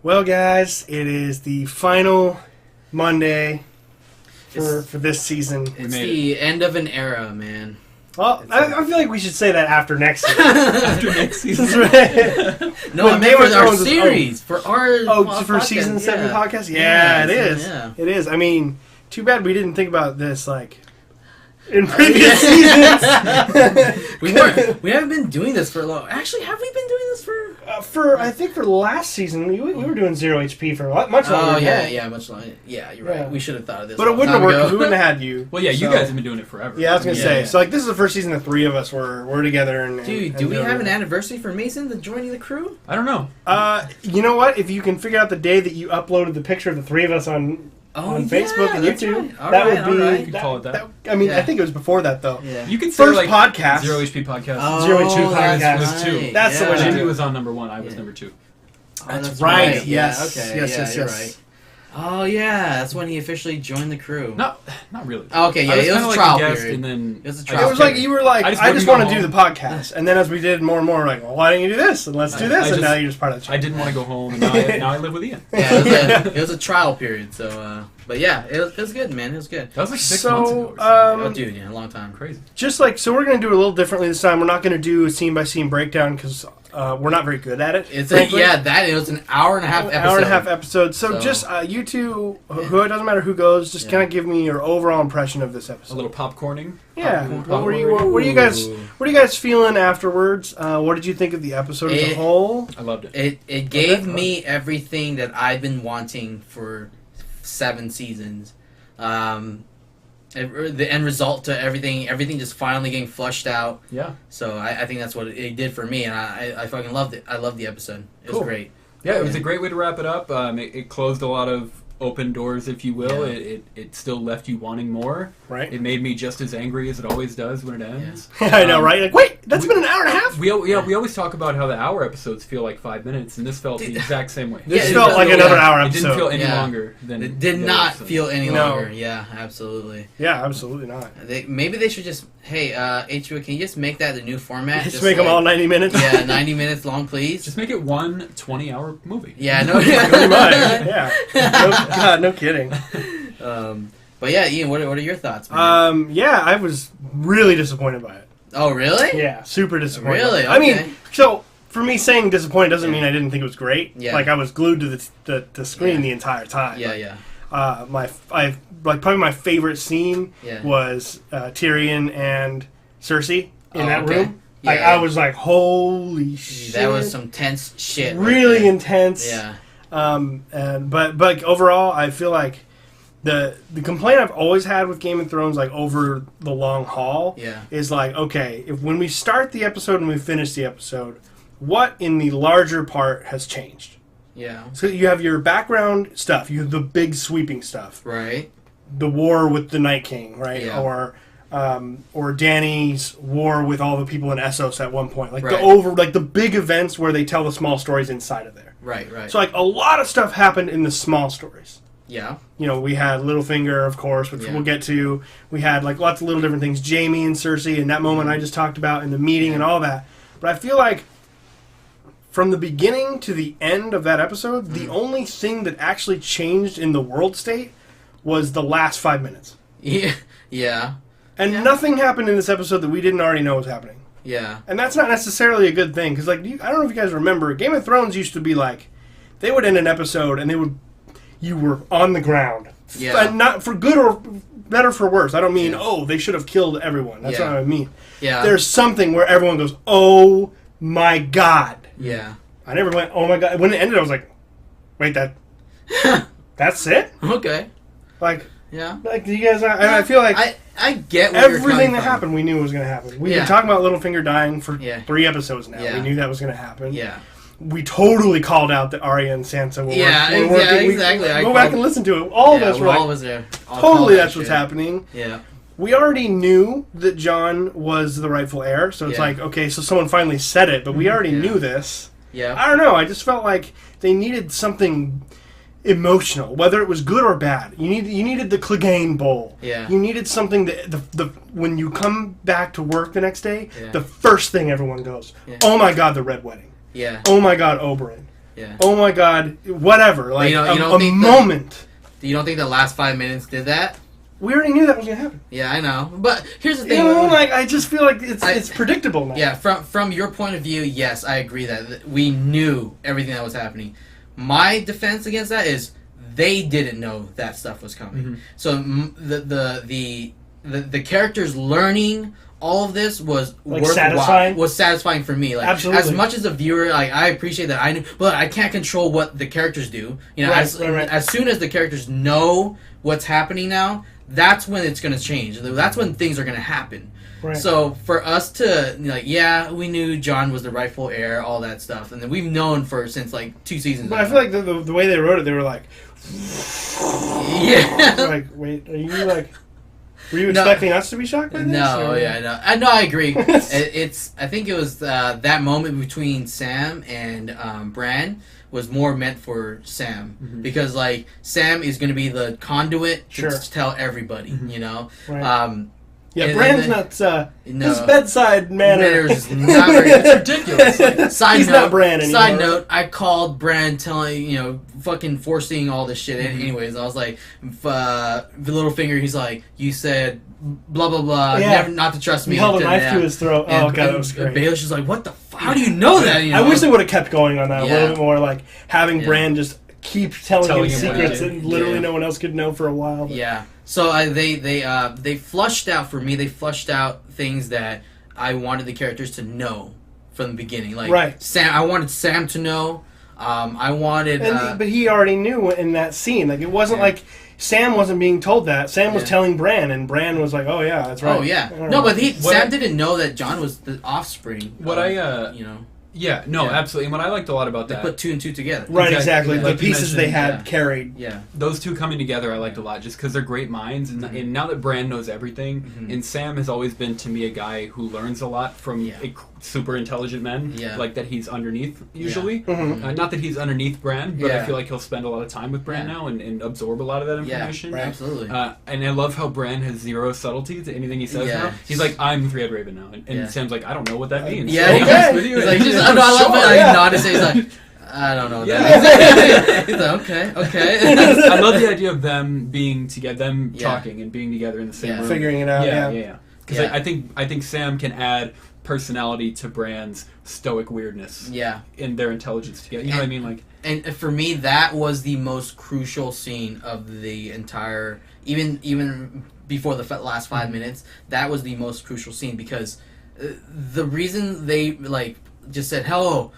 Well, guys, it is the final Monday for this season. It's the end of an era, man. Well, I feel like we should say that after next season. After next season. No, I meant for our series. For our for season 7 podcast? Yeah, it is. Yeah. It is. I mean, too bad we didn't think about this, like, in previous seasons. We haven't been doing this for a long... Actually, have we been doing this for... I think for last season, we were doing ZeroHp for much longer. Oh, yeah, much longer. Yeah, you're right. Yeah. We should have thought of this. But it wouldn't have worked because we wouldn't have had you. Well, yeah, you guys have been doing it forever. Yeah, I was going to say. Yeah. So, like, this is the first season the three of us were together. Dude, do we have an anniversary for Mason joining the crew? I don't know. You know what? If you can figure out the day that you uploaded the picture of the three of us on Facebook and YouTube, that would be... Right. You could call it that. I mean, I think it was before that, though. Yeah. You could say, first like, podcast. ZeroHp podcast. ZeroHp podcast. was 2. That's the one. Jimmy was on number 1. I was number 2. That's right. Yes. Yeah, okay. Yes. You're right. Oh yeah, that's when he officially joined the crew. Not really. Okay, yeah, it was a trial period. And then it was a trial. It was like you were like, I just want to do the podcast, and then as we did more and more, like, well, why don't you do this? And let's do this, and now you're just part of the show. I didn't want to go home, and now I live with Ian. Yeah, it was a trial period. So, but yeah, it was good, man. It was good. That was like 6 months ago. Oh, dude, yeah, a long time. Crazy. Just like, so we're gonna do it a little differently this time. We're not gonna do a scene by scene breakdown because we're not very good at it. It was an hour and a half episode. So just you two, who it doesn't matter who goes, just kind of give me your overall impression of this episode. A little popcorning. Yeah. What are you guys feeling afterwards? What did you think of the episode as a whole? I loved it. It gave me everything that I've been wanting for 7 seasons. The end result to everything just finally getting flushed out. Yeah. So I think that's what it did for me, and I fucking loved it. I loved the episode. It was great. Yeah, it was a great way to wrap it up. It closed a lot of open doors, if you will. Yeah. It still left you wanting more. Right. It made me just as angry as it always does when it ends. Yeah. I know, right? Like, wait, that's been an hour and a half? We always talk about how the hour episodes feel like 5 minutes, and this felt the exact same way. This felt like another hour episode. It didn't feel any longer than... It did not feel any longer. Yeah, absolutely. Yeah, absolutely not. Maybe they should just... Hey, HBO, can you just make that the new format? Just make them all 90 minutes? Yeah, 90 minutes long, please. Just make it one 20-hour movie. Yeah, no. Pretty much. Yeah. God, no kidding. But yeah, Ian, what are your thoughts, man? Yeah, I was really disappointed by it. Oh, really? Yeah, super disappointed. Really? Okay. I mean, so for me saying disappointed doesn't mean I didn't think it was great. Yeah. Like, I was glued to the screen the entire time. Yeah, probably my favorite scene was Tyrion and Cersei in that room. Yeah, I was like, holy shit. That was some tense shit. Really intense. Yeah. But overall, I feel like the complaint I've always had with Game of Thrones, like, over the long haul, is like, okay, when we start the episode and we finish the episode, what in the larger part has changed? Yeah. So you have your background stuff, you have the big sweeping stuff, right? The war with the Night King, right? Yeah. Or Dany's war with all the people in Essos at one point, like the big events where they tell the small stories inside of there. Right. So like a lot of stuff happened in the small stories. Yeah. You know, we had Littlefinger, of course, which we'll get to. We had like lots of little different things. Jaime and Cersei, and that moment I just talked about in the meeting and all that. But I feel like from the beginning to the end of that episode, the only thing that actually changed in the world state was the last 5 minutes. Yeah. And nothing happened in this episode that we didn't already know was happening. Yeah. And that's not necessarily a good thing, because like I don't know if you guys remember, Game of Thrones used to be like, they would end an episode and you were on the ground. Yeah. And not for good or better for worse. I don't mean, they should have killed everyone. That's not what I mean. Yeah. There's something where everyone goes, oh my God. Yeah. I never went, oh my God. When it ended, I was like, wait, that's it? Okay. Like, yeah. Like, you guys, I feel like I get what everything that happened, we knew was going to happen. We've been talking about Littlefinger dying for 3 episodes now. Yeah. We knew that was going to happen. Yeah. We totally called out that Arya and Sansa were working. Exactly. Go back and listen to it. All of us were like, was there. Totally that's what's happening. Yeah. We already knew that Jon was the rightful heir, so it's like, okay, so someone finally said it, but we already knew this. Yeah. I don't know, I just felt like they needed something emotional, whether it was good or bad. You needed the Clegane Bowl. Yeah. You needed something that the when you come back to work the next day, the first thing everyone goes, oh my God, the Red Wedding. Yeah. Oh my God, Oberyn. oh my god, whatever, like you don't a think moment. You don't think the last 5 minutes did that? We already knew that was gonna happen. Yeah, I know. But here's the thing. You know, like I just feel like it's predictable now. Yeah, from your point of view, yes, I agree that we knew everything that was happening. My defense against that is they didn't know that stuff was coming. Mm-hmm. So the characters learning all of this was like satisfying. Was satisfying for me. Like absolutely. As much as a viewer, like I appreciate that I knew, but I can't control what the characters do. You know, right. As soon as the characters know what's happening now, that's when it's going to change. That's when things are going to happen. Right. So for us to like, yeah, we knew John was the rightful heir, all that stuff, and then we've known since like 2 seasons. But I feel like the way they wrote it, they were like, yeah. Like, wait, are you like? Were you expecting us to be shocked by this? No, or? yeah, no. I agree. I think it was that moment between Sam and Bran was more meant for Sam because like Sam is going to be the conduit to tell everybody, you know. Right. Yeah, Bran's not. No, his bedside manner is not very. It's ridiculous. Like, He's not Bran anymore. Side note: I called Bran, fucking forcing all this shit. Anyways, I was like, Littlefinger. He's like, you said blah blah blah. Never not to trust me. He held a knife to his throat. Oh god, that was great. Baelish is like, what the? How do you know that? You know? I wish they would have kept going on that a little bit more, like having Bran just keep telling him secrets that literally no one else could know for a while. But. Yeah. So they flushed out for me. They flushed out things that I wanted the characters to know from the beginning. Like Sam, I wanted Sam to know. I wanted, but he already knew in that scene. Like it wasn't like Sam wasn't being told that. Sam was telling Bran, and Bran was like, "Oh yeah, that's right." Oh yeah. No, but Sam didn't know that John was the offspring. Yeah, no, absolutely. And what I liked a lot about they that... put 2 and 2 together. Right, exactly. Yeah. The pieces they had carried. Yeah. Those two coming together I liked a lot just because they're great minds. And now that Bran knows everything, and Sam has always been, to me, a guy who learns a lot from super intelligent men. Yeah. Like that he's underneath, usually. Yeah. Not that he's underneath Bran, but I feel like he'll spend a lot of time with Bran now and absorb a lot of that information. Yeah, absolutely. And I love how Bran has zero subtlety to anything he says now. He's like, I'm Three-Eyed Raven now. And Sam's like, I don't know what that means. Yeah, he's like, I love it. Nod to say, he's like, I don't know what that is. He's like, okay. I love the idea of them being together, them talking and being together in the same room. Figuring it out, Yeah. Because I think Sam can add personality to Bran's stoic weirdness. Yeah. And their intelligence together. You know what I mean? Like, and for me, that was the most crucial scene of the entire, even before the last 5 minutes, that was the most crucial scene because the reason they, like, just said, hello,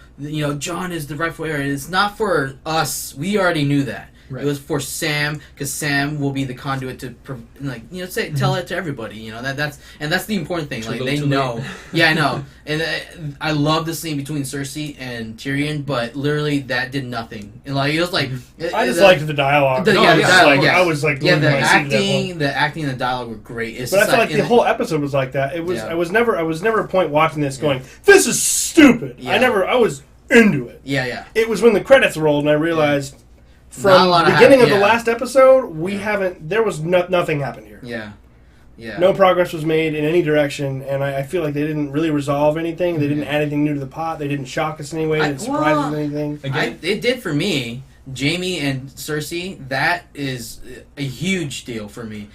John is the rightful heir. It's not for us. We already knew that. Right. It was for Sam, because Sam will be the conduit to, tell it to everybody. That's the important thing. Like they know. Yeah, I know. And I love the scene between Cersei and Tyrion, but literally that did nothing. And like it was like I just liked the dialogue. The dialogue. I was like, the acting, and the dialogue were great. But I feel like the whole episode was like that. It was. I was never a point watching this going, this is stupid. Yeah. I was into it. Yeah. It was when the credits rolled and I realized. From the beginning of the last episode, there was nothing happened here. Yeah. No progress was made in any direction, and I feel like they didn't really resolve anything. They didn't add anything new to the pot. They didn't shock us in any way. They didn't surprise us with anything. It did for me. Jamie and Cersei, that is a huge deal for me.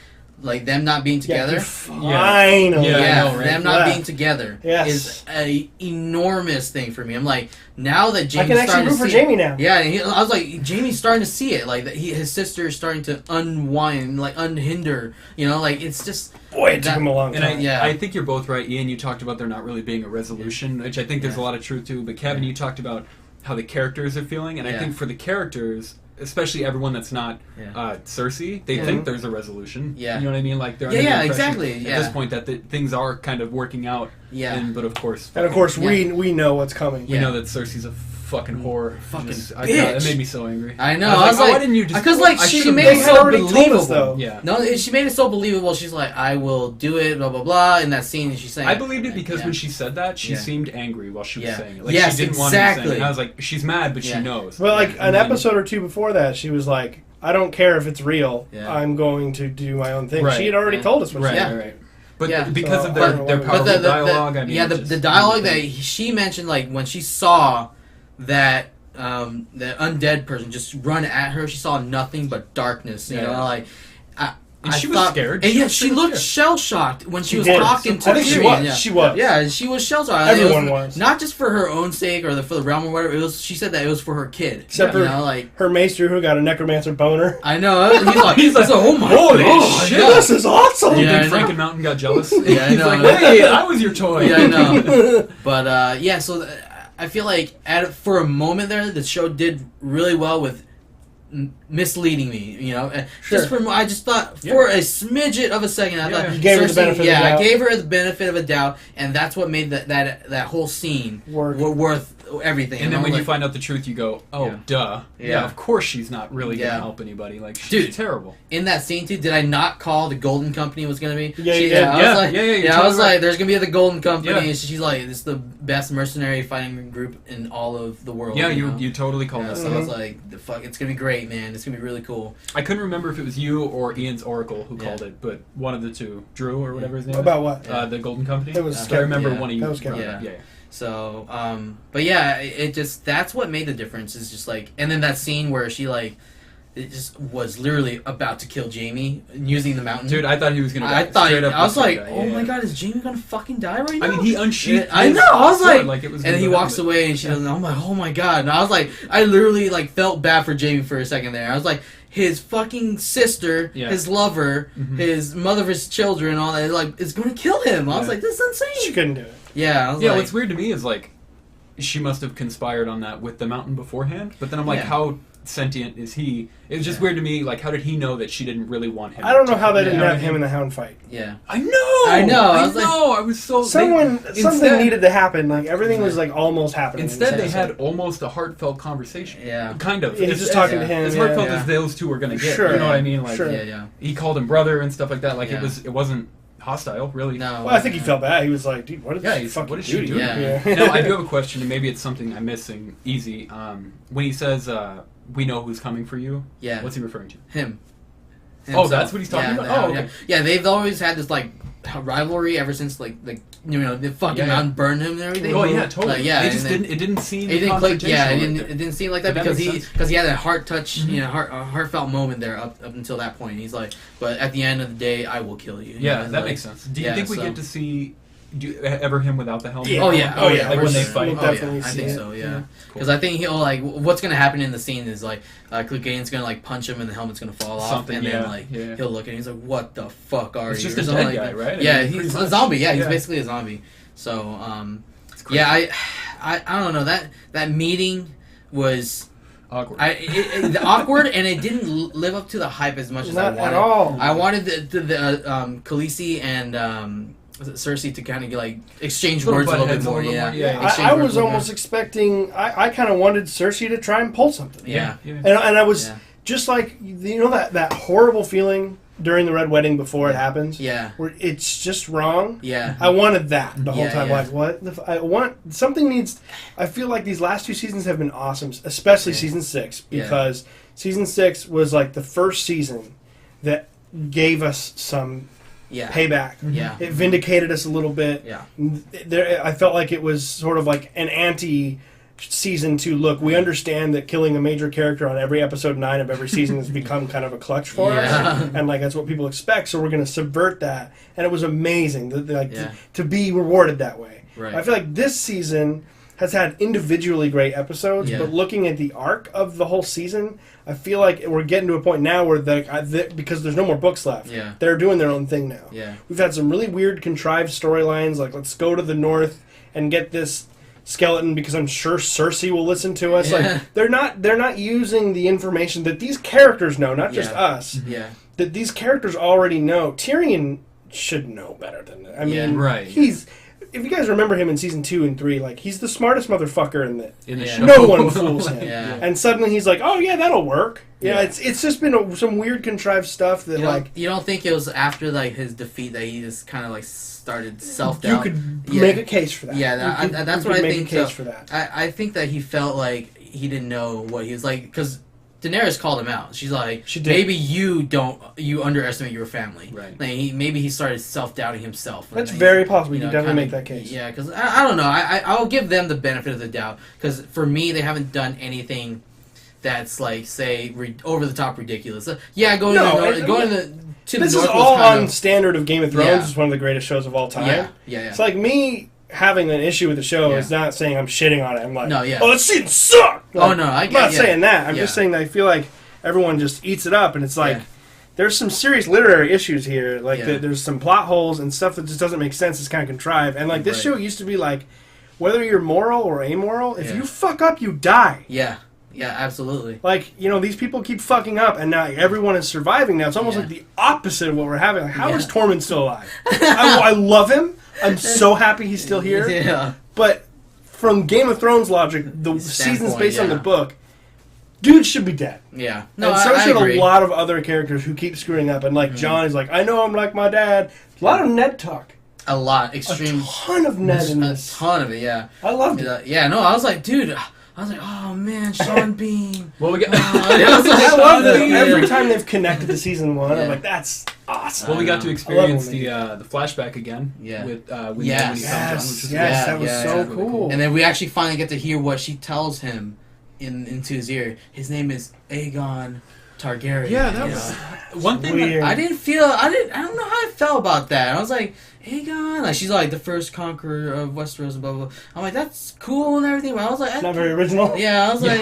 Like them not being together. Finally. Them not being together is a enormous thing for me. I'm like, now that Jamie's I can actually root for Jamie now. Yeah, I was like, Jamie's starting to see it. Like his sister is starting to unwind, like unhinder. Like it's just. Boy, it took him a long time. And I think you're both right, Ian. You talked about there not really being a resolution, which I think there's a lot of truth to. But Kevin, you talked about how the characters are feeling, and I think for the characters. Especially everyone that's not Cersei, they think there's a resolution. Yeah. You know what I mean? Like they're under the exactly. At this point that things are kind of working out. Yeah. But of course, we know what's coming. We know that Cersei's a fucking whore. Bitch. It made me so angry. I know. I was like, why didn't you just? Because she made it so believable. Though. Yeah. No, she made it so believable. She's like, I will do it. Blah blah blah. In that scene, she's saying. I believed it because when she said that, she seemed angry while she was saying it. Like yes, she didn't want to say it. And I was like, she's mad, but she knows. Well, like an episode or two before that, she was like, I don't care if it's real. I'm going to do my own thing. Right. She had already told us what she did. Right. But because of their powerful dialogue, the dialogue that she mentioned, like when she saw that the undead person just run at her. She saw nothing but darkness. You know, like. And she was scared. And yeah, she looked shell-shocked when she was talking to Tyrion. She was. Yeah, she was shell-shocked. Everyone was. Not just for her own sake or for the realm or whatever. She said that it was for her kid. Except for her maester who got a necromancer boner. I know. He's like, oh my god. Shit, this is awesome. You think Franken Mountain got jealous? Yeah, I know. He's like, wait, I was your toy. Yeah, I know. But, yeah, so I feel like for a moment there, the show did really well with misleading me, you know. Sure. I just thought for a smidget of a second, I thought you gave her the benefit of the doubt. I gave her the benefit of a doubt, and that's what made that whole scene worth everything. And then when you find out the truth, you go, "Oh, duh! Yeah, of course she's not really gonna help anybody. Like, she's terrible." In that scene too, did I not call the Golden Company was gonna be? I was like, "There's gonna be the Golden Company." And she's like, "This is the best mercenary fighting group in all of the world." Yeah, you totally called that. So I was like, "The fuck, it's gonna be great, man. It's gonna be really cool." I couldn't remember if it was you or Ian's Oracle who called it, but one of the two, Drew or whatever his name. About what? The Golden Company. It was. I remember one of you. That was yeah. So, but yeah, it just, that's what made the difference, is just like, and then that scene where she like, it just was literally about to kill Jamie using the mountain. Dude, I thought he was gonna die. I was like, oh my god, is Jamie gonna fucking die right now? I mean, he unsheathed. I know. I was like it was. And he walks away, and she doesn't. I'm like, oh my god. And I was like, I literally like felt bad for Jamie for a second there. I was like, his fucking sister, his lover, his mother of his children, all that, like, is gonna kill him. I was like, this is insane. She couldn't do it. Yeah. I was like, what's weird to me is like, she must have conspired on that with the mountain beforehand. But then I'm like, how sentient is he? It was just weird to me. Like, how did he know that she didn't really want him? I don't know how they didn't have him in the Hound fight. Yeah, I know. I was so. Something needed to happen. Like everything was like almost happening. Instead, they had almost a heartful conversation. Yeah, kind of. He's just talking to him. As heartfelt as those two were gonna get. Sure. You know what I mean? Like, yeah. He called him brother and stuff like that. Like it wasn't hostile, really. No. Well, I think he felt bad. He was like, dude, what is she doing? Yeah. Now, I do have a question, and maybe it's something I'm missing. Easy. When he says, we know who's coming for you. Yeah. What's he referring to? Him. Oh, that's what he's talking about? Okay. Yeah, they've always had this, like, rivalry ever since, like you know, the fucking mountain burned him and everything. Oh, yeah, totally. Like, it just didn't seem it didn't click. Yeah, it right didn't seem like that because he had a heart touch, you know, a heartfelt moment there up until that point. He's like, but at the end of the day, I will kill you. Yeah, that makes sense. Do you think we get to see ever him without the helmet? Yeah. Oh yeah. Like when they fight. I think so. Yeah. Because I think he'll like what's gonna happen in the scene is like Clegane's gonna like punch him and the helmet's gonna fall off and then like he'll look and he's like, what the fuck are you? It's just a dead guy, right? Yeah, he's a zombie. Yeah, he's basically a zombie. So I don't know, that meeting was awkward. Awkward, and it didn't live up to the hype as much as I wanted. Not at all. I wanted the Khaleesi and Cersei to kind of like exchange words a little bit more. I was almost expecting. I kind of wanted Cersei to try and pull something. Yeah. And I was just like, you know, that horrible feeling during the Red Wedding before it happens. Yeah. Where it's just wrong. Yeah. I wanted that the whole time. Yeah. Like, what? I want something needs. I feel like these last two seasons have been awesome, especially season 6, because season 6 was like the first season that gave us some payback. Yeah. It vindicated us a little bit. Yeah. I felt like it was sort of like an season 2 look. We understand that killing a major character on every episode 9 of every season has become kind of a clutch for us, and like that's what people expect. So we're going to subvert that, and it was amazing to be rewarded that way. Right. I feel like this season has had individually great episodes, but looking at the arc of the whole season, I feel like we're getting to a point now where because there's no more books left, they're doing their own thing now. Yeah. We've had some really weird contrived storylines, like let's go to the north and get this skeleton because I'm sure Cersei will listen to us. Like they're not using the information that these characters know, not just us. Yeah. That these characters already know. Tyrion should know better than that. I mean, he's. If you guys remember him in season 2 and 3, like he's the smartest motherfucker in the show. No one fools him. And suddenly he's like, "Oh yeah, that'll work." Yeah, it's just been some weird contrived stuff that you don't think it was after like his defeat that he just kind of like started self-doubt? You could make a case for that. Yeah, that's what I think. Make a case for that. I think that he felt like he didn't know what he was like because Daenerys called him out. She's like, she did. maybe you underestimate your family. Right. Like maybe he started self-doubting himself. That's very possible. You can definitely make that case. Yeah, because I don't know. I'll give them the benefit of the doubt. Because for me, they haven't done anything that's like, say, over the top ridiculous. Yeah, going to the North. This is all on standard of Game of Thrones. It's one of the greatest shows of all time. Yeah. It's like me having an issue with the show is not saying I'm shitting on it. I'm like, oh, that scene sucked! Like, I'm not saying that. I'm just saying that I feel like everyone just eats it up, and it's like, there's some serious literary issues here. Like, there's some plot holes and stuff that just doesn't make sense. It's kind of contrived. And, like, this show used to be like, whether you're moral or amoral, if you fuck up, you die. Yeah. Yeah, absolutely. Like, these people keep fucking up, and now everyone is surviving now. It's almost like the opposite of what we're having. Like, how is Tormund still alive? I love him. I'm so happy he's still here. Yeah. But from Game of Thrones logic, the season's based on the book, dude should be dead. Yeah. No, and so should a lot of other characters who keep screwing up. And like John is like, I know I'm like my dad. A lot of Ned talk. A lot. Extreme. A ton of Ned in this. A ton of it, yeah. I loved it. Yeah, no, I was like, dude... I was like, oh man, Sean Bean. Well, we got. I love that every time they've connected to season 1. I'm like, that's awesome. Well, we got to experience the flashback again. Yeah. With when he found John, that was so cool. And then we actually finally get to hear what she tells him into his ear. His name is Aegon Targaryen. Yeah, that was one thing. Weird. I don't know how I felt about that. I was like, Aegon, like she's like the first conqueror of Westeros and blah blah blah. I'm like, that's cool and everything, but I was like, not very original. Yeah, I was like,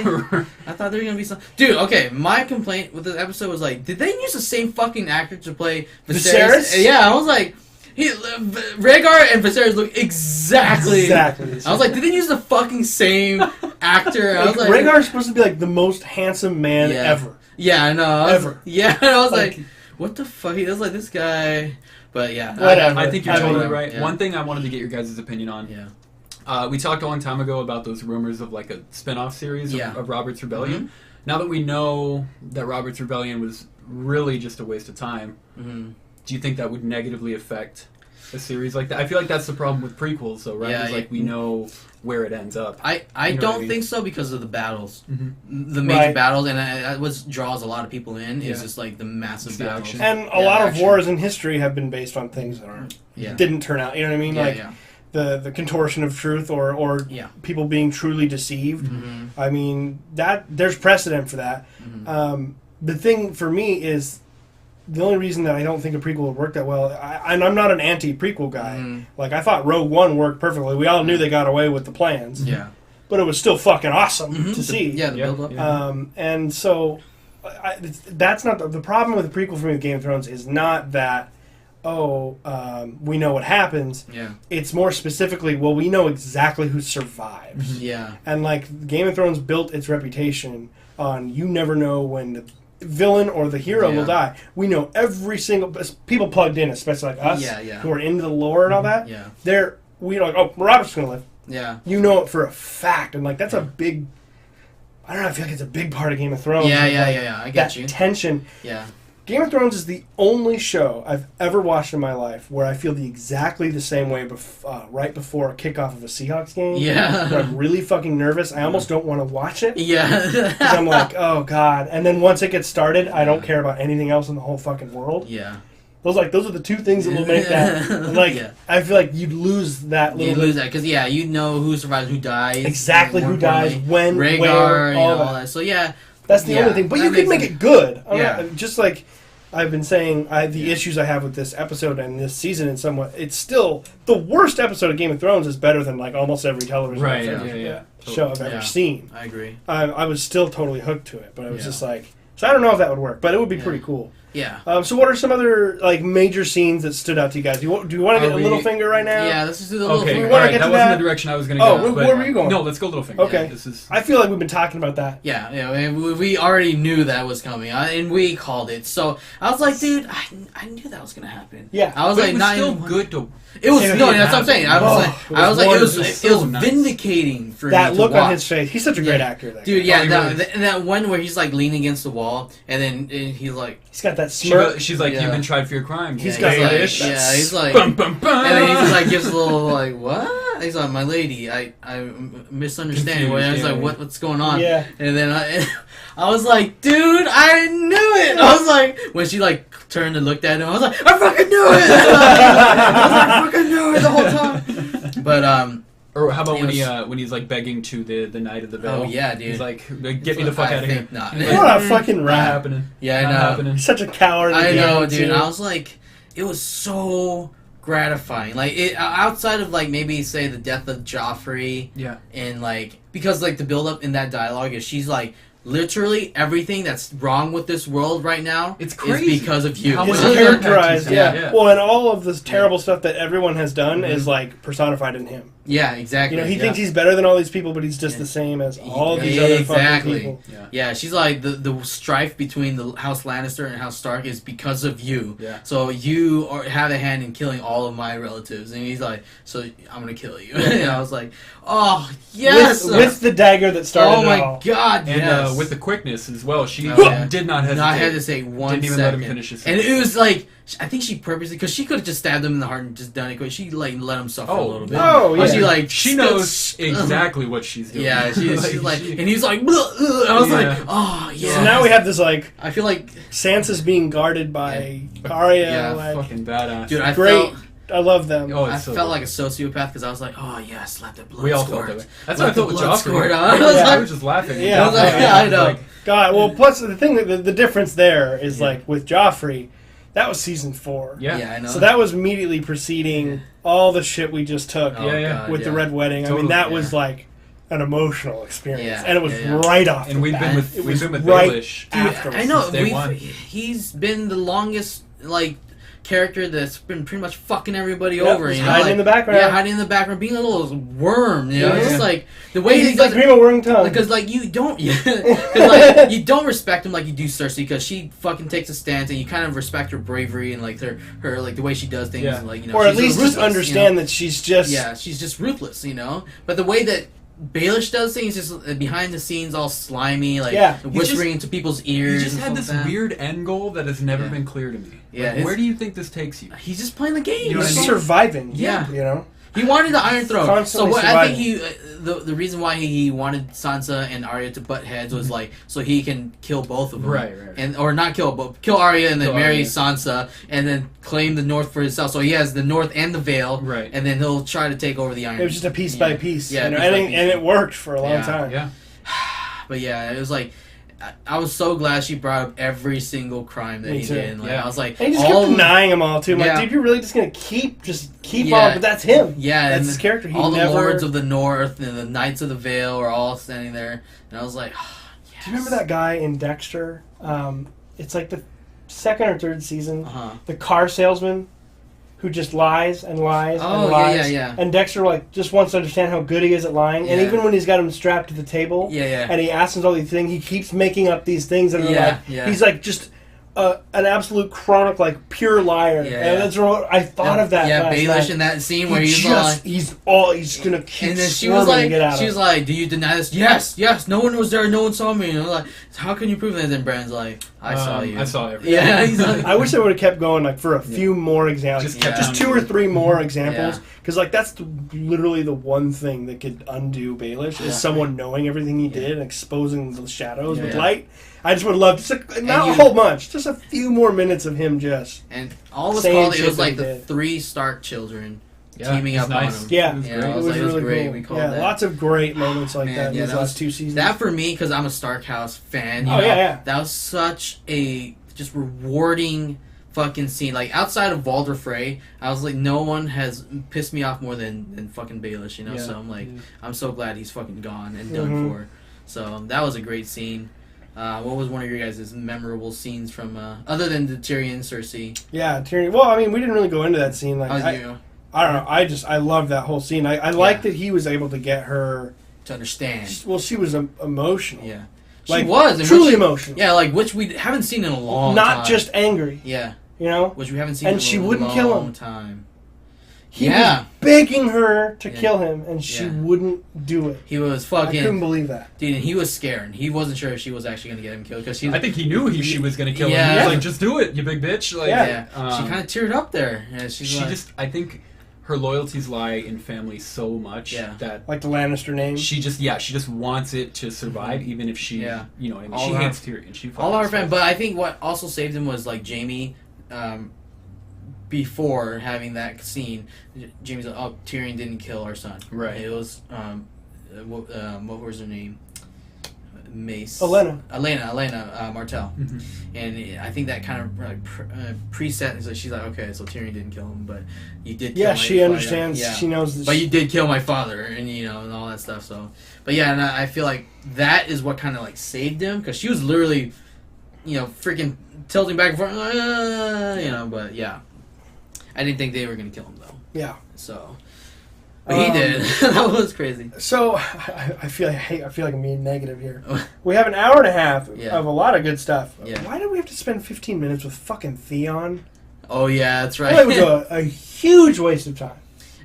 I thhaought there were gonna be some. Dude, okay, my complaint with this episode was like, did they use the same fucking actor to play Viserys? Yeah, I was like, Rhaegar and Viserys look exactly. I was like, did they use the fucking same actor? I was like, Rhaegar's supposed to be like the most handsome man ever. Yeah, I know. Ever. Yeah, I was like, what the fuck? He was like this guy. But yeah, whatever. I think you're totally right. Yeah. One thing I wanted to get your guys' opinion on. Yeah. We talked a long time ago about those rumors of like a spin-off series of Robert's Rebellion. Mm-hmm. Now that we know that Robert's Rebellion was really just a waste of time, do you think that would negatively affect a series like that? I feel like that's the problem with prequels, though, right? Yeah, it's like we know where it ends up. I don't think so because of the battles, the major battles, and what draws a lot of people in is just like the massive battles. And a lot of wars in history have been based on things that didn't turn out. You know what I mean? Like the contortion of truth or people being truly deceived. I mean that there's precedent for that. The thing for me is, the only reason that I don't think a prequel would work that well, and I'm not an anti-prequel guy. Like, I thought Rogue One worked perfectly. We all knew they got away with the plans. Yeah. But it was still fucking awesome to see. The build-up. And so, that's not... The problem with the prequel for me with Game of Thrones is not that, we know what happens. Yeah. It's more specifically, we know exactly who survives. Yeah. And, like, Game of Thrones built its reputation on you never know when the villain or the hero will die. We know every single people plugged in, especially like us, who are into the lore and all that. Yeah, we're like, Robert's gonna live. Yeah, you know it for a fact, and like that's a big. I don't know. I feel like it's a big part of Game of Thrones. Yeah. I get you. Tension. Yeah. Game of Thrones is the only show I've ever watched in my life where I feel exactly the same way right before a kickoff of a Seahawks game. Yeah. Where I'm really fucking nervous. I almost don't want to watch it. Yeah. Because I'm like, oh, God. And then once it gets started, I don't care about anything else in the whole fucking world. Yeah. Those are the two things that will make that. I feel like you'd lose that little. You'd lose that because you know who survives, who dies, exactly who dies, when, Rhaegar, where, all that. So that's the only thing. But you could make it good. Just like I've been saying, the issues I have with this episode and this season, in somewhat, it's still the worst episode of Game of Thrones is better than like almost every television show I've ever seen. I agree. I was still totally hooked to it, but I was just like, so I don't know if that would work, but it would be pretty cool. Yeah. So what are some other like major scenes that stood out to you guys? Do you want to get a Littlefinger right now? Yeah, let's just do the Littlefinger. Okay, alright, that wasn't the direction I was going to go. Where were you going? No, let's go Littlefinger. Okay. I feel like we've been talking about that. Yeah, we already knew that was coming, and we called it. So I was like, dude, I knew that was going to happen. Yeah. I was but like, it was still good to... It was that's what I'm saying. It was vindicating for that me look to watch. on his face. He's such a great actor. Dude, that one where he's like leaning against the wall, and then he's like, he's got that smirk. She's like, you've been tried for your crimes. He's got he's like, bum, bum, bum. And then he just like gives a little like what? he's like, my lady, I misunderstand. I was like, what's going on? Yeah. And then I was like, dude, I knew it. I was like, when she like turned and looked at him, I was like, I fucking knew it. I fucking knew it the whole time. But or how about when he's like begging to the Knight of the Veil? Oh yeah, dude. He's like, get me the fuck out of here. Not. What a fucking rat. Not happening. Yeah, I Not know. happening. Such a coward. I know, dude. I was like, it was so gratifying. Like, outside of like maybe say the death of Joffrey. Yeah. And like, because like the build up in that dialogue is she's like, literally everything that's wrong with this world right now it's crazy. Is because of you. It's characterized, yeah. Well, and all of this terrible stuff that everyone has done is like personified in him. Yeah, exactly. You know, he thinks he's better than all these people, but he's just the same as all these other fucking people. Yeah, she's like, the strife between the House Lannister and House Stark is because of you. Yeah. So you have a hand in killing all of my relatives. And he's like, so I'm going to kill you. And I was like, oh, yes! With the dagger that started it all. Oh my god, and with the quickness as well. She did not hesitate. Not hesitate one Didn't even second. let him finish his sentence. And it was like, I think she purposely, because she could have just stabbed him in the heart and just done it quick. She like let him suffer a little bit. Oh, yeah. She knows exactly what she's doing. Yeah, she's like, and he's like, I was like, oh yeah. So now we have this like, I feel like Sansa's being guarded by Arya. Yeah, like, fucking badass. Dude, I love them. Oh, I felt like a sociopath because I was like, oh yes, let the blood we all squirt. Felt that way. That's what I felt with Joffrey. I was just laughing. Yeah, I was like, I know. Like, God, well, plus the thing, the difference there is like with Joffrey, that was season 4. Yeah, I know. So that was immediately preceding all the shit we just took with the Red Wedding. Totally. I mean, that was like an emotional experience, Yeah, and it was right off. And we've been with right Baelish after. I know. Day one. He's been the longest like character that's been pretty much fucking everybody over. You know, hiding in the background. Yeah, hiding in the background, being a little worm. You know, it's just like the way he's like Grima Wormtongue. Because like you don't, like you don't respect him like you do Cersei because she fucking takes a stance and you kind of respect her bravery and like her like the way she does things. And, like, you know, or at least ruthless, just understand that she's just she's just ruthless. You know, but the way that Baelish does things just behind the scenes, all slimy, like whispering into people's ears. He just had this weird end goal that has never been clear to me. Yeah, like, where do you think this takes you? He's just playing the game. You know, he's surviving. Yeah, you know. He wanted the Iron Throne. Constantly so surviving. I think the reason why he wanted Sansa and Arya to butt heads was like so he can kill both of them, right. And or not kill, but kill Arya and then marry Sansa and then claim the North for himself. So he has the North and the Vale, right? And then he'll try to take over the Iron. It was just a piece by piece, yeah, you know? And it worked for a long time. Yeah, but yeah, it was like. I was so glad she brought up every single crime that he did. Like, I was like, and he just kept denying them all too. I'm like, dude, you're really just gonna keep on? But that's him. Yeah, that's his character. All the Lords of the North and the Knights of the Vale are all standing there, and I was like, oh, yes. Do you remember that guy in Dexter? It's like the second or third season. The car salesman who just lies and lies and lies. Yeah. And Dexter like just wants to understand how good he is at lying. And even when he's got him strapped to the table, and he asks him all these things, he keeps making up these things that are he's like just an absolute chronic, like pure liar. And that's what I thought of that. Yeah, Baelish in that scene where he's gonna keep. And then she was like, "Do you deny this?" Yes. No one was there. No one saw me. And I'm like, how can you prove that? And then Brand's like, I saw you. I saw everything. Yeah, he's like, I wish they would have kept going like for a few more examples, just 2 or 3 more examples, because like that's literally the one thing that could undo Baelish is someone knowing everything he did and exposing the shadows with light. I just would love not a whole bunch, just a few more minutes of him just. And all was called. It was like the 3 Stark children teaming up on him. Yeah, it was really great. Cool. We called that. Lots of great moments like that in those last 2 seasons. That for me, because I'm a Stark House fan. That was such a just rewarding fucking scene. Like outside of Walder Frey, I was like, no one has pissed me off more than fucking Baelish. You know, so I'm like, I'm so glad he's fucking gone and done for. So that was a great scene. What was one of your guys' memorable scenes from other than the Tyrion Cersei? Yeah, Tyrion. Well, I mean, we didn't really go into that scene. Like, I don't know. I love that whole scene. I like that he was able to get her to understand. Well, she was emotional. Yeah, like, she was truly emotional. Yeah, like which we haven't seen in a long time. Not just angry. Yeah, you know, which we haven't seen. And she wouldn't kill him. Time. He was begging her to kill him, and she wouldn't do it. He was fucking. I couldn't believe that. Dude, and he was scared. He wasn't sure if she was actually going to get him killed. I think he knew she was going to kill him. He was like, just do it, you big bitch. Like, she kind of teared up there. Yeah, I think her loyalties lie in family so much that like the Lannister name. She just wants it to survive, even if she, you know, I mean, she hates Tyrion. She all our family, but I think what also saved him was like Jaime. Before having that scene, Jaime's like, "Oh, Tyrion didn't kill our son." Right. It was what was her name? Mace. Elena Martell. Mm-hmm. And I think that kind of like preset. So she's like, okay, so Tyrion didn't kill him, but you did. Kill my she father. understands. Yeah. She knows. But you did kill my father, and you know, and all that stuff. So, but yeah, and I feel like that is what kind of like saved him because she was literally, you know, freaking tilting back and forth, you know. But yeah, I didn't think they were gonna kill him though. Yeah. So. But he did. That was crazy. So I feel like I'm being negative here. We have an hour and a half of a lot of good stuff. Yeah. Why did we have to spend 15 minutes with fucking Theon? Oh yeah, that's right. Well, it was a huge waste of time.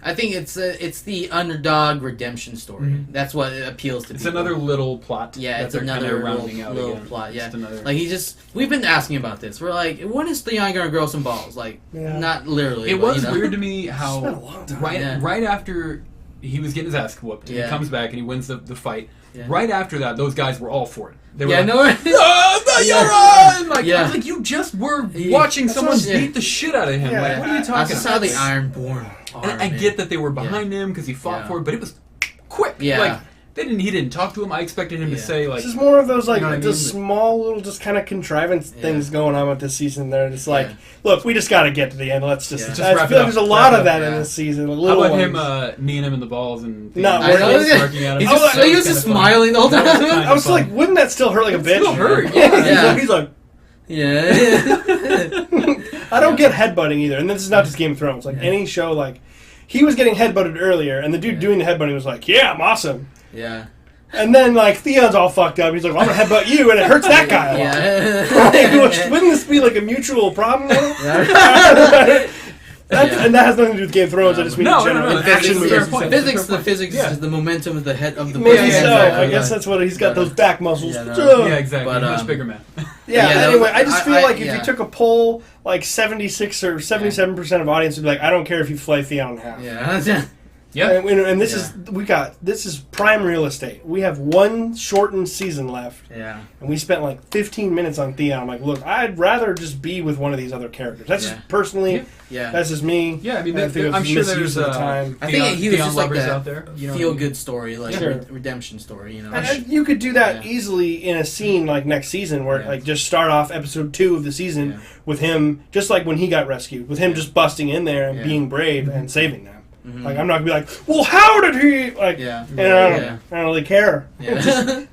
I think it's the underdog redemption story. Mm-hmm. That's what appeals to people. It's another little plot. Yeah, it's another little plot. Yeah, like we've been asking about this. We're like, when is Theon gonna grow some balls? Like, not literally. It was weird to me how it's been a long time. right after he was getting his ass whooped, and he comes back and he wins the fight. Yeah. Right after that, those guys were all for it. They were Euron! Like, I was like, you just were watching someone beat the shit out of him. Yeah. Like, what are you talking about? I saw the Ironborn. And I get that they were behind him because he fought for it, but it was quick. Yeah. Like, he didn't talk to him. I expected him to say, like... This is more of those, like, small little just kind of contrivance things going on with this season there. It's like, look, we just got to get to the end. Let's just... just I wrap feel it like up. There's a lot of that in this season. How about him kneeing him in the balls and... No, he was just smiling the whole time. I was like, wouldn't that still hurt like a bitch? Still hurt, yeah. He's like... Yeah. I don't get headbutting either. And this is not just Game of Thrones. Like, any show, like... He was getting headbutted earlier, and the dude doing the headbutting was like, yeah, I'm awesome. Yeah. And then, like, Theon's all fucked up. He's like, well, I'm going to headbutt you, and it hurts that guy a lot. Like, wouldn't this be, like, a mutual problem? And that has nothing to do with Game of Thrones. I just mean in general. Action movies. The physics is the momentum of the head of the maybe so. I guess that's what he's got, those back muscles. Yeah, exactly. But, much bigger man. Anyway, I just feel like if you took a poll, like 76 or 77% of audience would be like, I don't care if you flay Theon in half. Yeah. Yeah, and this is prime real estate. We have one shortened season left. Yeah, and we spent like 15 minutes on Theon. I'm like, look, I'd rather just be with one of these other characters. That's just personally. Yeah, that's just me. Yeah, I mean, I'm sure there's time. I think he was just like that out there, feel good story, like redemption story. You know, and you could do that easily in a scene like next season, where like just start off episode 2 of the season with him, just like when he got rescued, with him just busting in there and being brave and saving them. Mm-hmm. Like, I'm not gonna be like, well, how did he? Like, I don't really care. Yeah.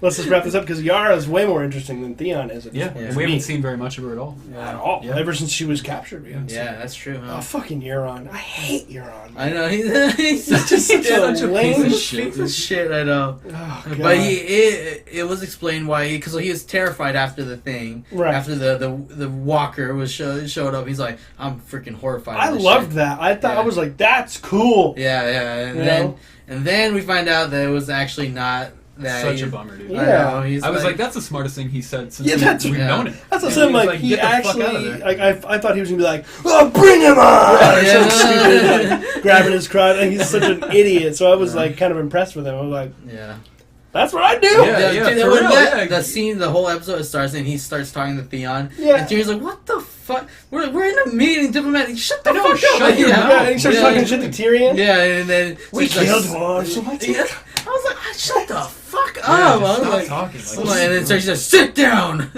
Let's just wrap this up because Yara is way more interesting than Theon is. We haven't seen very much of her at all. At all. Yeah. Ever since she was captured. That's true. Huh? Oh, fucking Euron! I hate Euron. I know he's just such a lame piece of shit. I know. Oh, but it was explained why because he was terrified after the thing. Right. After the walker was showed up, he's like, I'm freaking horrified. I loved that. I thought I was like, that's cool. Yeah, and then we find out that it was actually not that. Such a bummer, dude. Yeah, I was like, that's the smartest thing he said since we've known it. That's what I'm like. He actually, like, I thought he was gonna be like, "Oh, bring him on!" Or something stupid, like, grabbing his crotch. And he's such an idiot. So I was like, kind of impressed with him. I was like, that's what I do. The scene, the whole episode starts and he starts talking to Theon. Yeah. And Tyrion's like, what the fuck? We're in a meeting, diplomatic. Shut the fuck up. Shut your mouth. And he starts talking shit to Tyrion. Yeah, and then... We killed one. I was like, shut the fuck up. I was like, talking. And then she says, sit down.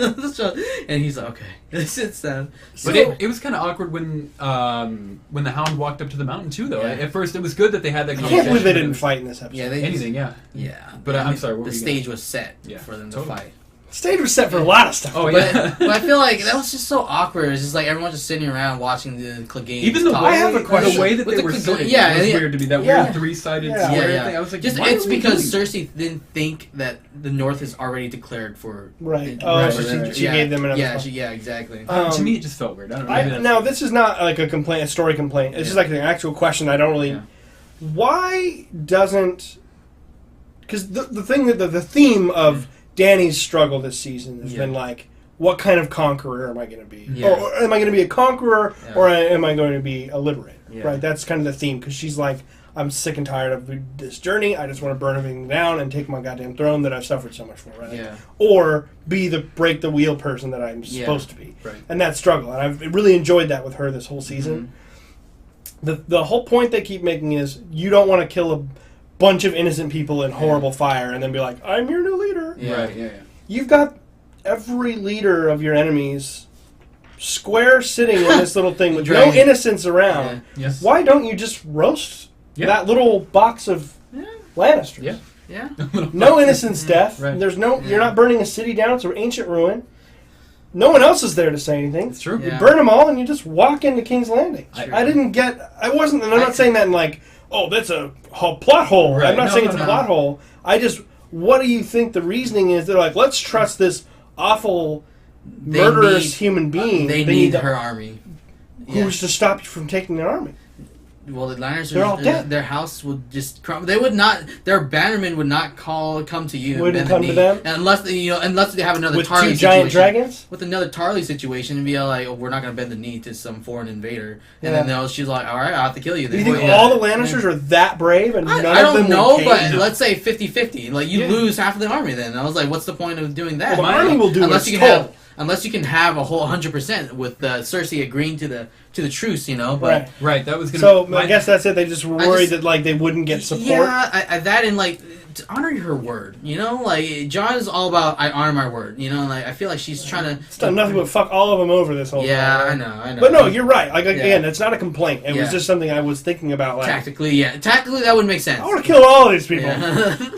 And he's like, okay. Sits down. But it was kind of awkward when the Hound walked up to the mountain too, though. At first, it was good that they had that conversation. I can't believe they didn't fight in this episode. Yeah, Yeah. But I'm sorry. The stage was set for them to fight. Stage was set for a lot of stuff. Oh yeah, but I feel like that was just so awkward. It's just like everyone just sitting around watching the Clegane. Even the I have a question. The way that they were sitting, was weird to me. That weird three-sided square thing. I was like, it's because Cersei didn't think that the North is already declared for she gave them another. Yeah, exactly. To me, it just felt weird. I don't know. Now this is not like a complaint, a story complaint. It's just like an actual question. I don't really. Yeah. Why doesn't? Because the thing that the theme of Dany's struggle this season has been like, what kind of conqueror am I going to be? Yeah. Or am I going to be a conqueror or am I going to be a liberator? right? That's kind of the theme, because she's like, I'm sick and tired of this journey. I just want to burn everything down and take my goddamn throne that I've suffered so much for, right? Yeah. Or be the break the wheel person that I'm supposed to be. Right. And that struggle. And I've really enjoyed that with her this whole season. The whole point they keep making is you don't want to kill a bunch of innocent people in horrible fire and then be like, I'm your new leader. Yeah. Right, yeah. You've got every leader of your enemies square sitting in this little thing with no innocence around. Yeah. Yes. Why don't you just roast that little box of Lannisters? Yeah. Yeah. No innocence death. Right. There's no. You're not burning a city down. It's an ancient ruin. No one else is there to say anything. It's true. You burn them all and you just walk into King's Landing. I didn't get. I wasn't. And I'm not saying that in like, oh, that's a plot hole. Right. I'm not saying it's a plot hole. I just. What do you think the reasoning is? They're like, let's trust this awful, murderous human being. They need her army. Who's to stop you from taking their army? Well, the Lannisters, they're all dead. Their house would just crumble. They would not. Their bannermen would not come to you. Wouldn't come to them unless they have another with Tarly two giant situation. Dragons. With another Tarly situation, and be like, oh, we're not going to bend the knee to some foreign invader. And then she's like, all right, I'll have to kill you. Then. Do you think all the Lannisters are that brave? And none I of them don't know, but let's say 50-50. Like you lose half of the army. Then I was like, what's the point of doing that? Well, the army will do unless you can have a whole 100% with Cersei agreeing to the truce, But right, that was gonna. So I guess that's it. They just were worried that like they wouldn't get support. Yeah, that and like to honor her word. Like Jon is all about I honor my word. Like I feel like she's trying to. It's done nothing but fuck all of them over this whole. Yeah, I know. But no, you're right. Like again, it's not a complaint. It was just something I was thinking about. Like tactically that would make sense. I want to kill all of these people,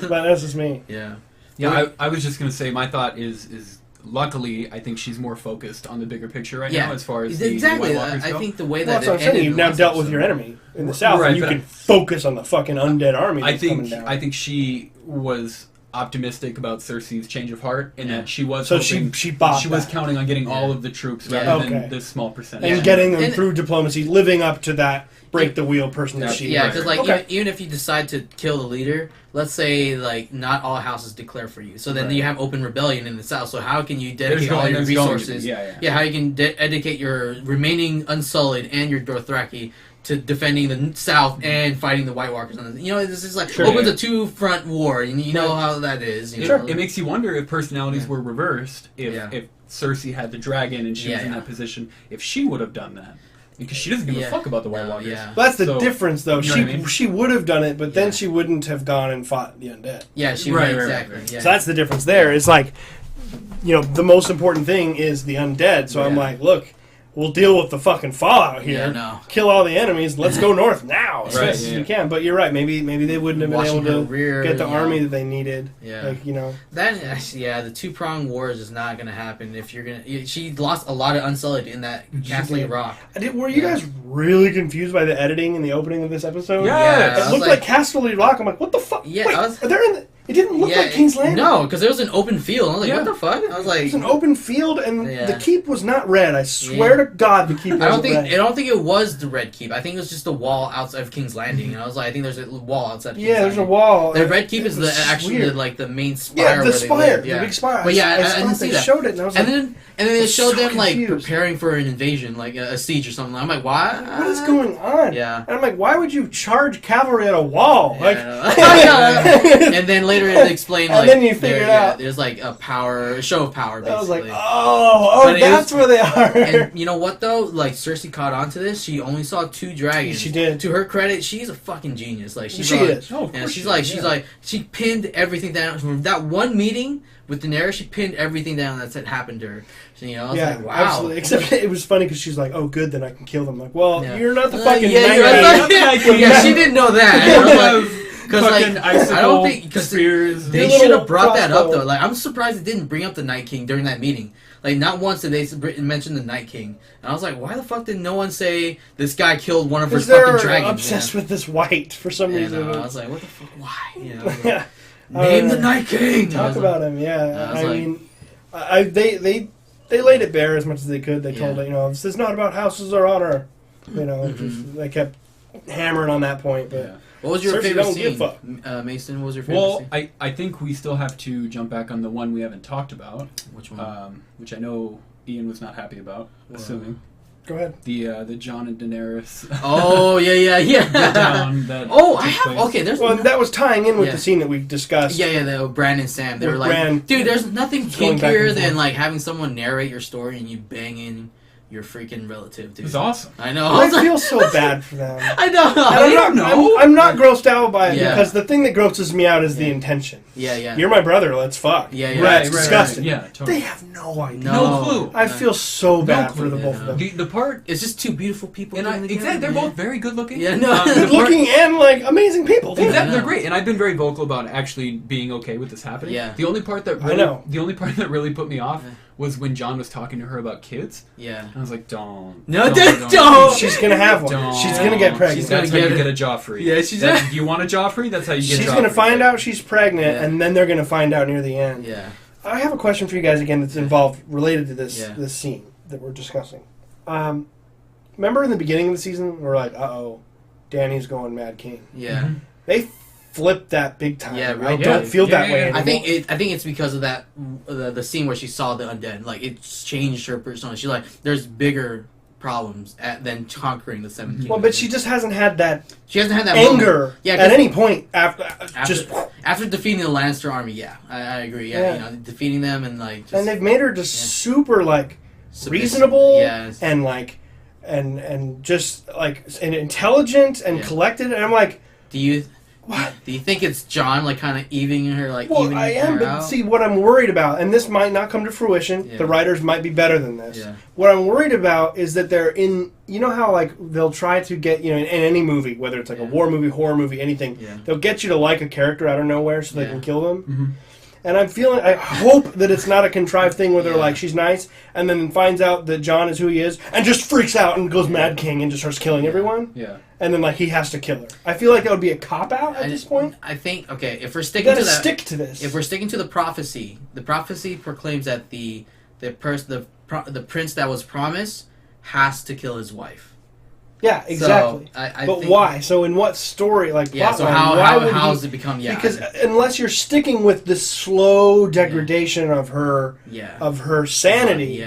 but that's just me. Yeah. Yeah, I was just gonna say my thought is. Luckily, I think she's more focused on the bigger picture right now as far as exactly. The White Walkers go. I think the way that's what I'm saying. You've now dealt with your enemy in the south, and you can focus on the fucking undead army. That's coming down. I think she was optimistic about Cersei's change of heart, and that she was. So hoping, she was counting on getting all of the troops rather than this small percentage, and getting them through diplomacy, living up to that break the wheel person that she. Yeah, because even if you decide to kill the leader. Let's say, like, not all houses declare for you. So then you have open rebellion in the south. So how can you dedicate all your resources? How you can dedicate your remaining Unsullied and your Dothraki to defending the south and fighting the White Walkers. This is like opens a two-front war. And you know how that is. It makes you wonder if personalities were reversed, if Cersei had the dragon and she was in that position, if she would have done that. Because she doesn't give a fuck about the White Walkers. Well, that's the difference, though. She would have done it, but then she wouldn't have gone and fought the undead. Yeah, she would exactly. Right. Yeah. So that's the difference there. It's like, the most important thing is the undead. So I'm like, look, we'll deal with the fucking fallout here. Yeah, no. Kill all the enemies. Let's go north now as fast as we can. But you're right. Maybe they wouldn't have been able to get the army that they needed. Yeah. That the two-pronged war is just not going to happen if you're going to... She lost a lot of Unsullied in that Castle Rock. Were you guys really confused by the editing in the opening of this episode? Yeah. It looked like Castle Rock. I'm like, what the fuck? Yeah. Wait, they're in the... It didn't look like King's Landing. No, because there was an open field. I was like, what the fuck? I was like... It was an open field, and the keep was not red. I swear to God the keep wasn't red. I don't think it was the red keep. I think it was just the wall outside of King's Landing. And I was like, I think there's a wall outside of King's Landing. There's a wall. The red keep is the main spire. Yeah, the spire. The big spire. But I didn't see that. Showed it, and I was like... And then they showed them, like, preparing for an invasion, like a siege or something. I'm like, why? What is going on? Yeah. And I'm like, why would you charge cavalry at a wall? And then later it explained, like... And then you figure it out. There's, like, a show of power, basically. I was like, that's where they are. And you know what, though? Like, Cersei caught on to this. She only saw 2 dragons. She did. To her credit, she's a fucking genius. Like, she is. Oh, of course she pinned everything down. From that one meeting with Daenerys, she pinned everything down that happened to her. So, I was like, wow. Absolutely. Except it was funny because she's like, oh, good, then I can kill them. Like, well, you're not the fucking she didn't know that. Because I don't think they should have brought that up though. Like I'm surprised it didn't bring up the Night King during that meeting. Like not once did they mention the Night King. And I was like, why the fuck did no one say this guy killed one of her fucking dragons? Obsessed with this white for some reason. I was like, what the fuck? Why? Name the Night King. Talk about him. Yeah. I mean, they laid it bare as much as they could. They told it, this is not about houses or honor. Just, they kept hammering on that point, but. What was your favorite scene? Mason, what was your favorite scene? Well, I think we still have to jump back on the one we haven't talked about. Which one? Which I know Ian was not happy about, assuming. Go ahead. The Jon and Daenerys. Oh yeah. Down that I have. Okay, there's. Well, that was tying in with the scene that we discussed. Yeah. The Bran and Sam. They were like, dude, there's nothing kinkier than like having someone narrate your story and you banging your freaking relative, dude. It's awesome. I know. I feel so bad for them. I know. I'm not grossed out by it because the thing that grosses me out is the intention. Yeah. You're my brother. Let's fuck. Yeah. Right, it's disgusting. Right. Yeah, totally. They have no idea. No clue. I feel so bad for the both of them. The part it's just two beautiful people. Exactly, they're both very good looking. Yeah, no, good looking and like amazing people. Exactly, they're great, and I've been very vocal about actually being okay with this happening. Yeah. The only part that really put me off was when Jon was talking to her about kids. Yeah. I was like, don't. She's gonna have one. Don't. She's gonna get pregnant. That's how you get a Joffrey. Yeah, do you want a Joffrey? That's how you get She's Joffrey. gonna find out she's pregnant, and then they're gonna find out near the end. Yeah. I have a question for you guys again that's involved, related to this scene that we're discussing. Remember in the beginning of the season, we're like, uh-oh, Dany's going Mad King. Yeah. Mm-hmm. They flipped that big time. Yeah, I don't feel that way anymore. I think it's because of that the scene where she saw the undead. Like, it's changed her persona. She's like, there's bigger problems than conquering the Seven Kingdoms. Well, but she just hasn't had that. She hasn't had that anger at any point after defeating the Lannister army. Yeah, I agree. Yeah, you know, defeating them and like. And they've made her just super like reasonable and like and just like and intelligent and collected. And I'm like, do you think it's Jon like kind of evening her like? Well, I am, but out? See what I'm worried about, and this might not come to fruition. Yeah. The writers might be better than this. Yeah. What I'm worried about is that they're in. You know how like they'll try to get in any movie, whether it's like a war movie, horror movie, anything. Yeah. They'll get you to like a character out of nowhere so they can kill them. Mm-hmm. And I hope that it's not a contrived thing where they're like, she's nice, and then finds out that Jon is who he is, and just freaks out and goes Mad King and just starts killing everyone. Yeah. And then, like, he has to kill her. I feel like that would be a cop-out at this point. I think, okay, if we're sticking to that... stick to this. If we're sticking to the prophecy proclaims that the prince that was promised has to kill his wife. Yeah, exactly. So, but why? So in what story? Like, so how does it become? Yeah, because unless you're sticking with the slow degradation of her, sanity,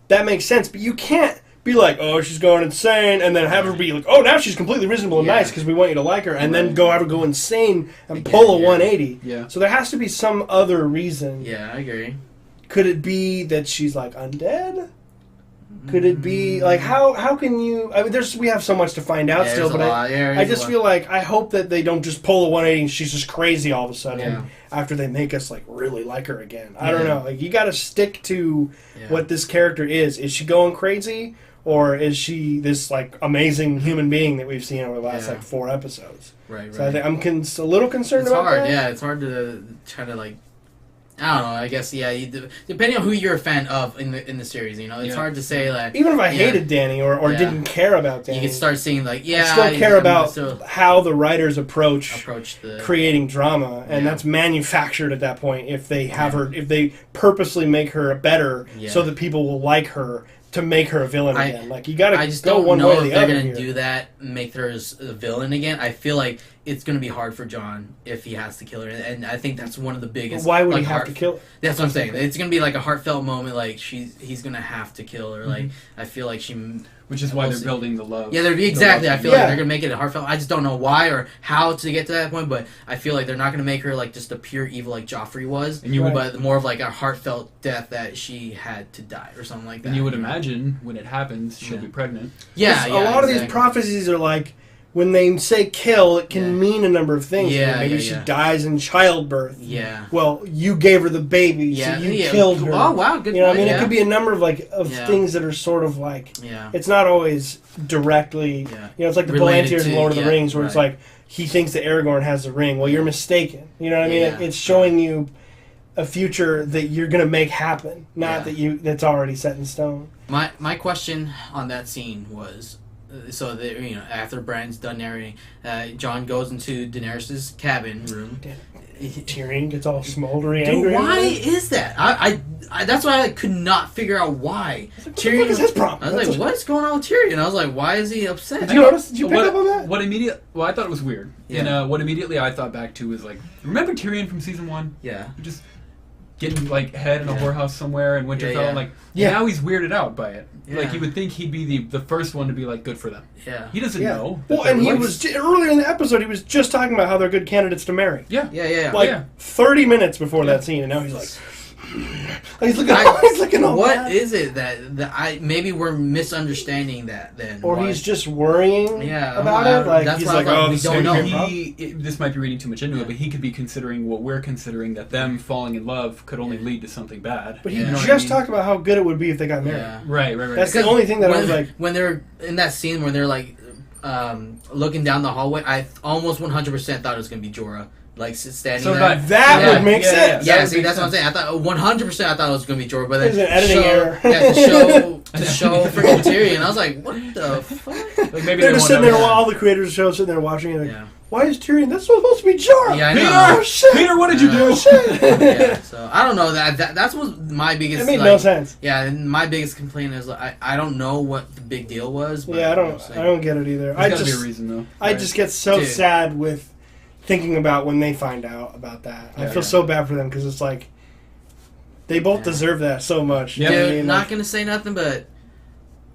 that makes sense. But you can't be like, oh, she's going insane, and then have her be like, oh, now she's completely reasonable and nice because we want you to like her, and then have her go insane and pull a 180. Yeah. So there has to be some other reason. Yeah, I agree. Could it be that she's like undead? Could it be like how can you? I mean, we have so much to find out still, but I just feel like I hope that they don't just pull a 180 and she's just crazy all of a sudden after they make us like really like her again. I don't know. Like you got to stick to what this character is. Is she going crazy or is she this like amazing human being that we've seen over the last like 4 episodes? Right. So I think I'm a little concerned about that. It's hard. Yeah, it's hard to try to like. I don't know. I guess depending on who you're a fan of in the series, it's hard to say like. Even if I hated Dany or didn't care about Dany, you can start seeing like I still care about how the writers approach creating drama, and that's manufactured at that point. If they have her, if they purposely make her better, so that people will like her. To make her a villain again, like you got to go one way or the other. I just don't know if they're going to do that, make her a villain again. I feel like it's going to be hard for Jon if he has to kill her, and I think that's one of the biggest. Why would he have to kill her? That's what I'm saying. It's going to be like a heartfelt moment. Like he's going to have to kill her. Like I feel like she. Which is why they're building the love. Yeah, exactly. I feel like they're going to make it a heartfelt. I just don't know why or how to get to that point, but I feel like they're not going to make her like just a pure evil like Joffrey was, but more of like a heartfelt death that she had to die or something like that. And you would imagine when it happens, she'll be pregnant. Yeah, a lot of these prophecies are like, when they say kill, it can mean a number of things. Maybe she dies in childbirth. Yeah. Well, you gave her the baby, so you killed her. Oh, wow, good. You know what I mean? It could be a number of things that are sort of like. It's not always directly. It's like the Palantirs in Lord of the Rings, where it's like he thinks that Aragorn has the ring. Well, you're mistaken. You know what I mean? It's showing you a future that you're going to make happen, not that's already set in stone. My question on that scene was. So after Bran's done narrating, Jon goes into Daenerys' cabin room. Tyrion gets all smoldery, angry. Why is that? I that's why I could not figure out why. Tyrion is his problem. I was like, what's going on with Tyrion? I was like, why is he upset? Did you notice? Did you pick up on that? Well, I thought it was weird. Yeah. And what immediately I thought back to was like, remember Tyrion from season 1? Yeah. getting like head in a whorehouse somewhere in Winterfell, and like now he's weirded out by it. Yeah. Like you would think he'd be the first one to be like good for them. Yeah, he doesn't know. Well, and he was earlier in the episode. He was just talking about how they're good candidates to marry. Yeah. Like 30 minutes before that scene, and now he's like. He's looking all What mad. is it that maybe we're misunderstanding that then? Or he's just worrying about it? Like, that's he's like, oh, we don't know. This might be reading too much into it, but he could be considering what we're considering, that them falling in love could only lead to something bad. But he just talked about how good it would be if they got married. Yeah. Right. That's the only thing that I was like... When they're in that scene where they're like looking down the hallway, I almost 100% thought it was going to be Jorah. Like standing there. That would make sense. Yeah, see, that's what I'm saying. I thought 100%. I thought it was gonna be Jorah, but then an editing error. to show freaking Tyrion. I was like, what the fuck? Like maybe they're just sitting there. All the creators of the show sitting there watching it. Like, why is Tyrion? That's supposed to be Jorah. Yeah, I know. Peter, shit. Peter, what did you do? Yeah, so I don't know. That's what my biggest. It made no sense. Yeah, and my biggest complaint is I don't know what the big deal was. But I don't get it either. There's gotta be a reason though. I just get so sad with thinking about when they find out about that. I feel so bad for them because it's like they both deserve that so much. Yeah, dude, not gonna say nothing, but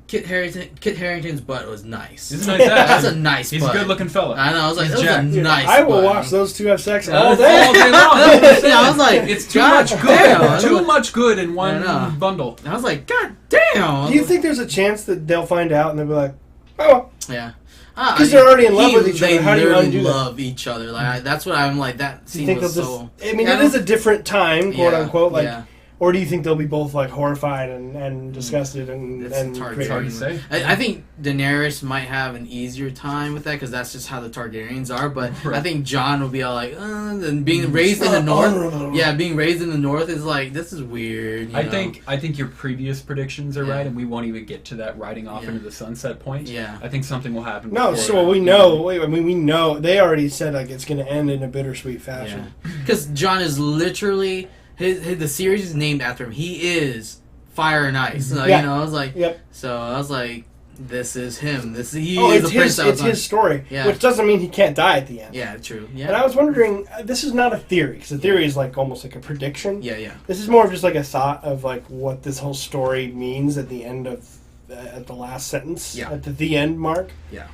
Kit Harington's butt was nice. He's a nice ass. That's a nice butt. He's a good looking fella. I know. I was like, that was a nice. I will watch those two have sex all day. I was like, it's too much good. Too much good in one bundle. I was like, God damn. Do you think there's a chance that they'll find out and they'll be like, oh, yeah. Because they're already in love with each other. How do you undo that? They love each other. Like that's what I'm like. That scene was so. I mean, it is a different time, quote unquote. Like, or do you think they'll be both like horrified and disgusted and it's hard to say. I think Daenerys might have an easier time with that because that's just how the Targaryens are. But I think Jon will be all like, and being raised in the north. Yeah, being raised in the north is like, this is weird. I think your previous predictions are right, and we won't even get to that riding off into the sunset point. Yeah, I think something will happen. No, so we know. I mean, we know they already said like it's going to end in a bittersweet fashion. Because Jon is literally. The series is named after him. He is Fire and Ice. So, you know, I was like, so I was like, this is him. He is the prince. It's his story, which doesn't mean he can't die at the end. Yeah, true. Yeah. And I was wondering, this is not a theory because a theory is like almost like a prediction. Yeah. This is more of just like a thought of like what this whole story means at the end of at the last sentence. Yeah. At the end mark. Yeah.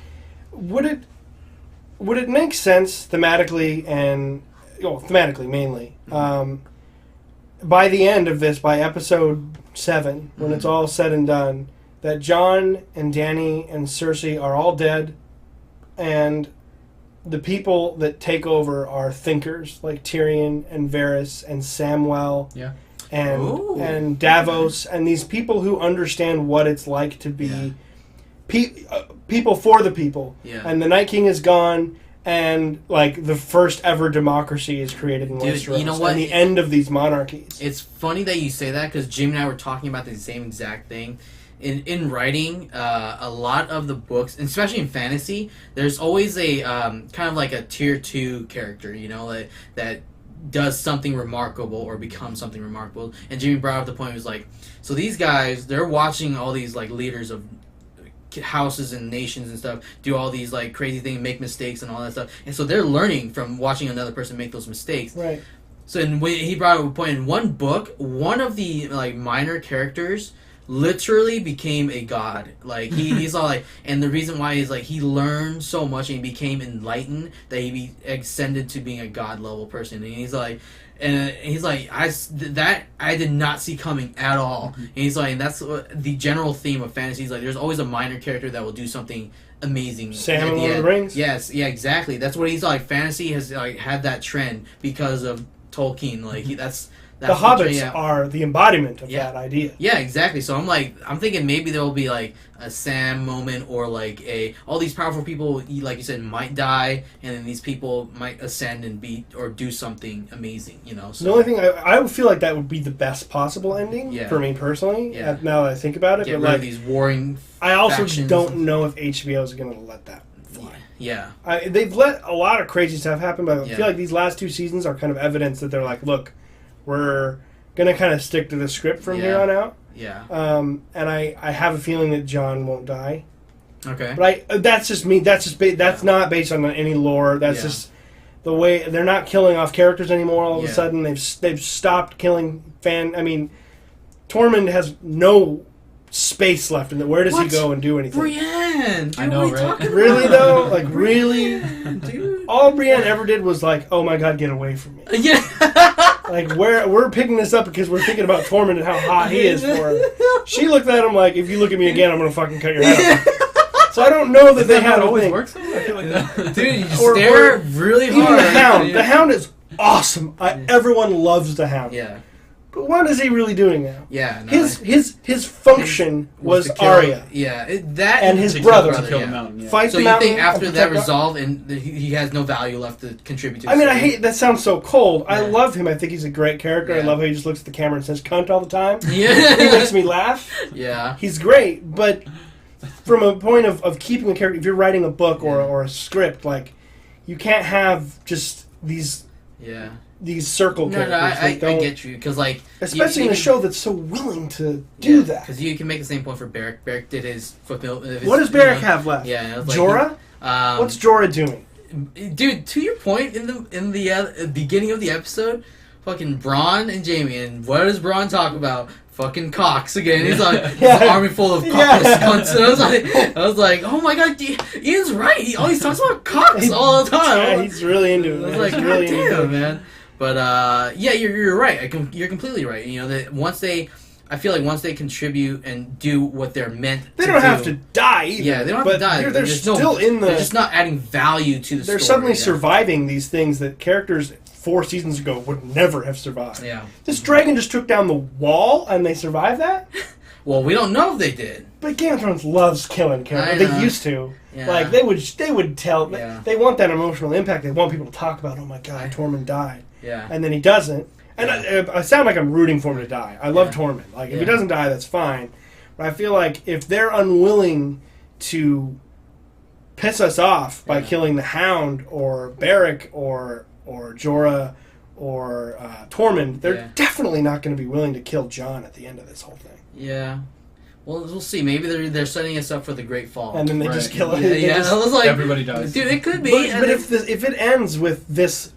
Would it make sense thematically and thematically mainly? By the end of this, by episode 7, when it's all said and done, that Jon and Dany and Cersei are all dead, and the people that take over are thinkers like Tyrion and Varys and Samwell and Davos and these people who understand what it's like to be people for the people. Yeah. And the Night King is gone. And, like, the first ever democracy is created in Westeros. You know what? And the end of these monarchies. It's funny that you say that, because Jim and I were talking about the same exact thing. In writing, a lot of the books, especially in fantasy, there's always a, kind of like a tier 2 character, you know, that does something remarkable or becomes something remarkable. And Jimmy brought up the point, he was like, so these guys, they're watching all these, like, leaders of houses and nations and stuff do all these like crazy things, make mistakes and all that stuff, and so they're learning from watching another person make those mistakes. Right. So when he brought up a point in one book, one of the like minor characters literally became a god. Like he's all like, and the reason why is like he learned so much and he became enlightened that he ascended to being a god level person. And he's like, I did not see coming at all. Mm-hmm. And he's like, and that's the general theme of fantasy. He's like, there's always a minor character that will do something amazing. Sam in Lord of the Rings? Yes, yeah, exactly. That's what he's like. Fantasy has like had that trend because of Tolkien. Like that's the hobbits are the embodiment of that idea. Yeah, exactly. So I'm thinking maybe there will be like a Sam moment or like all these powerful people, like you said, might die, and then these people might ascend and be or do something amazing. You know. So. The only thing I would feel like that would be the best possible ending for me personally. Yeah. Now that I think about it, but like these warring. I also don't know if HBO is going to let that fly. Yeah. They've let a lot of crazy stuff happen, but I feel like these last 2 seasons are kind of evidence that they're like, look. We're gonna kind of stick to the script from here on out. Yeah. And I have a feeling that Jon won't die. Okay. But that's just me. That's not based on any lore. That's just the way they're not killing off characters anymore. All of a sudden, they've stopped killing I mean, Tormund has no space left in it. Where does he go and do anything? Brienne! I know, right? Really, though? Like, really? Dude. All Brienne ever did was like, oh my god, get away from me. Yeah. Like, we're picking this up because we're thinking about Tormund and how hot he is for her. She looked at him like, if you look at me again, I'm going to fucking cut your head off. So I don't know that they had a always thing. Works I feel like that. Dude, you stare really hard. Even the Hound. The Hound is awesome. Everyone loves the Hound. Yeah. But what is he really doing now? Yeah. No, his function was Arya. Yeah. And his brother. To kill the mountain, yeah. Fight so the you mountain think after that resolve, and he has no value left to contribute to the I mean, story? I hate that sounds so cold. I love him. I think he's a great character. I love how he just looks at the camera and says cunt all the time. Yeah. He makes me laugh. Yeah. He's great, but from a point of keeping a character, if you're writing a book or a script, like, you can't have just these circle characters. I get you, because, like... Especially in a show that's so willing to do that. Because you can make the same point for Beric. Beric did his... What does Beric have left? Yeah. Like, Jorah? What's Jorah doing? Dude, to your point, in the beginning of the episode, fucking Bronn and Jaime, and what does Bronn talk about? Fucking cocks again. He's like, it's an army full of cockless cunts. And I was like, oh my god, Ian's right. He always talks about cocks all the time. Yeah, he's really into it. I was like, god really damn, man. But yeah, you're right. You're completely right. You know that I feel like once they contribute and do what they're meant, they don't have to die either. Yeah, they don't have to die. They're still in the. They're just not adding value to the story. They're suddenly surviving these things that characters 4 seasons ago would never have survived. Yeah. This dragon just took down the wall and they survived that? Well, we don't know if they did. But Game of Thrones loves killing characters. They used to. Yeah. Like, they would tell. Yeah. They want that emotional impact. They want people to talk about, oh my god, Tormund died. Yeah. And then he doesn't. And I sound like I'm rooting for him to die. I love Tormund. Like, if he doesn't die, that's fine. But I feel like if they're unwilling to piss us off by killing the Hound or Beric or Jorah or Tormund, they're definitely not going to be willing to kill Jon at the end of this whole thing. Yeah. Well, we'll see. Maybe they're setting us up for the Great Fall. And then they just kill it. Yeah, I was like, everybody dies. Dude, it could be. But if it ends with this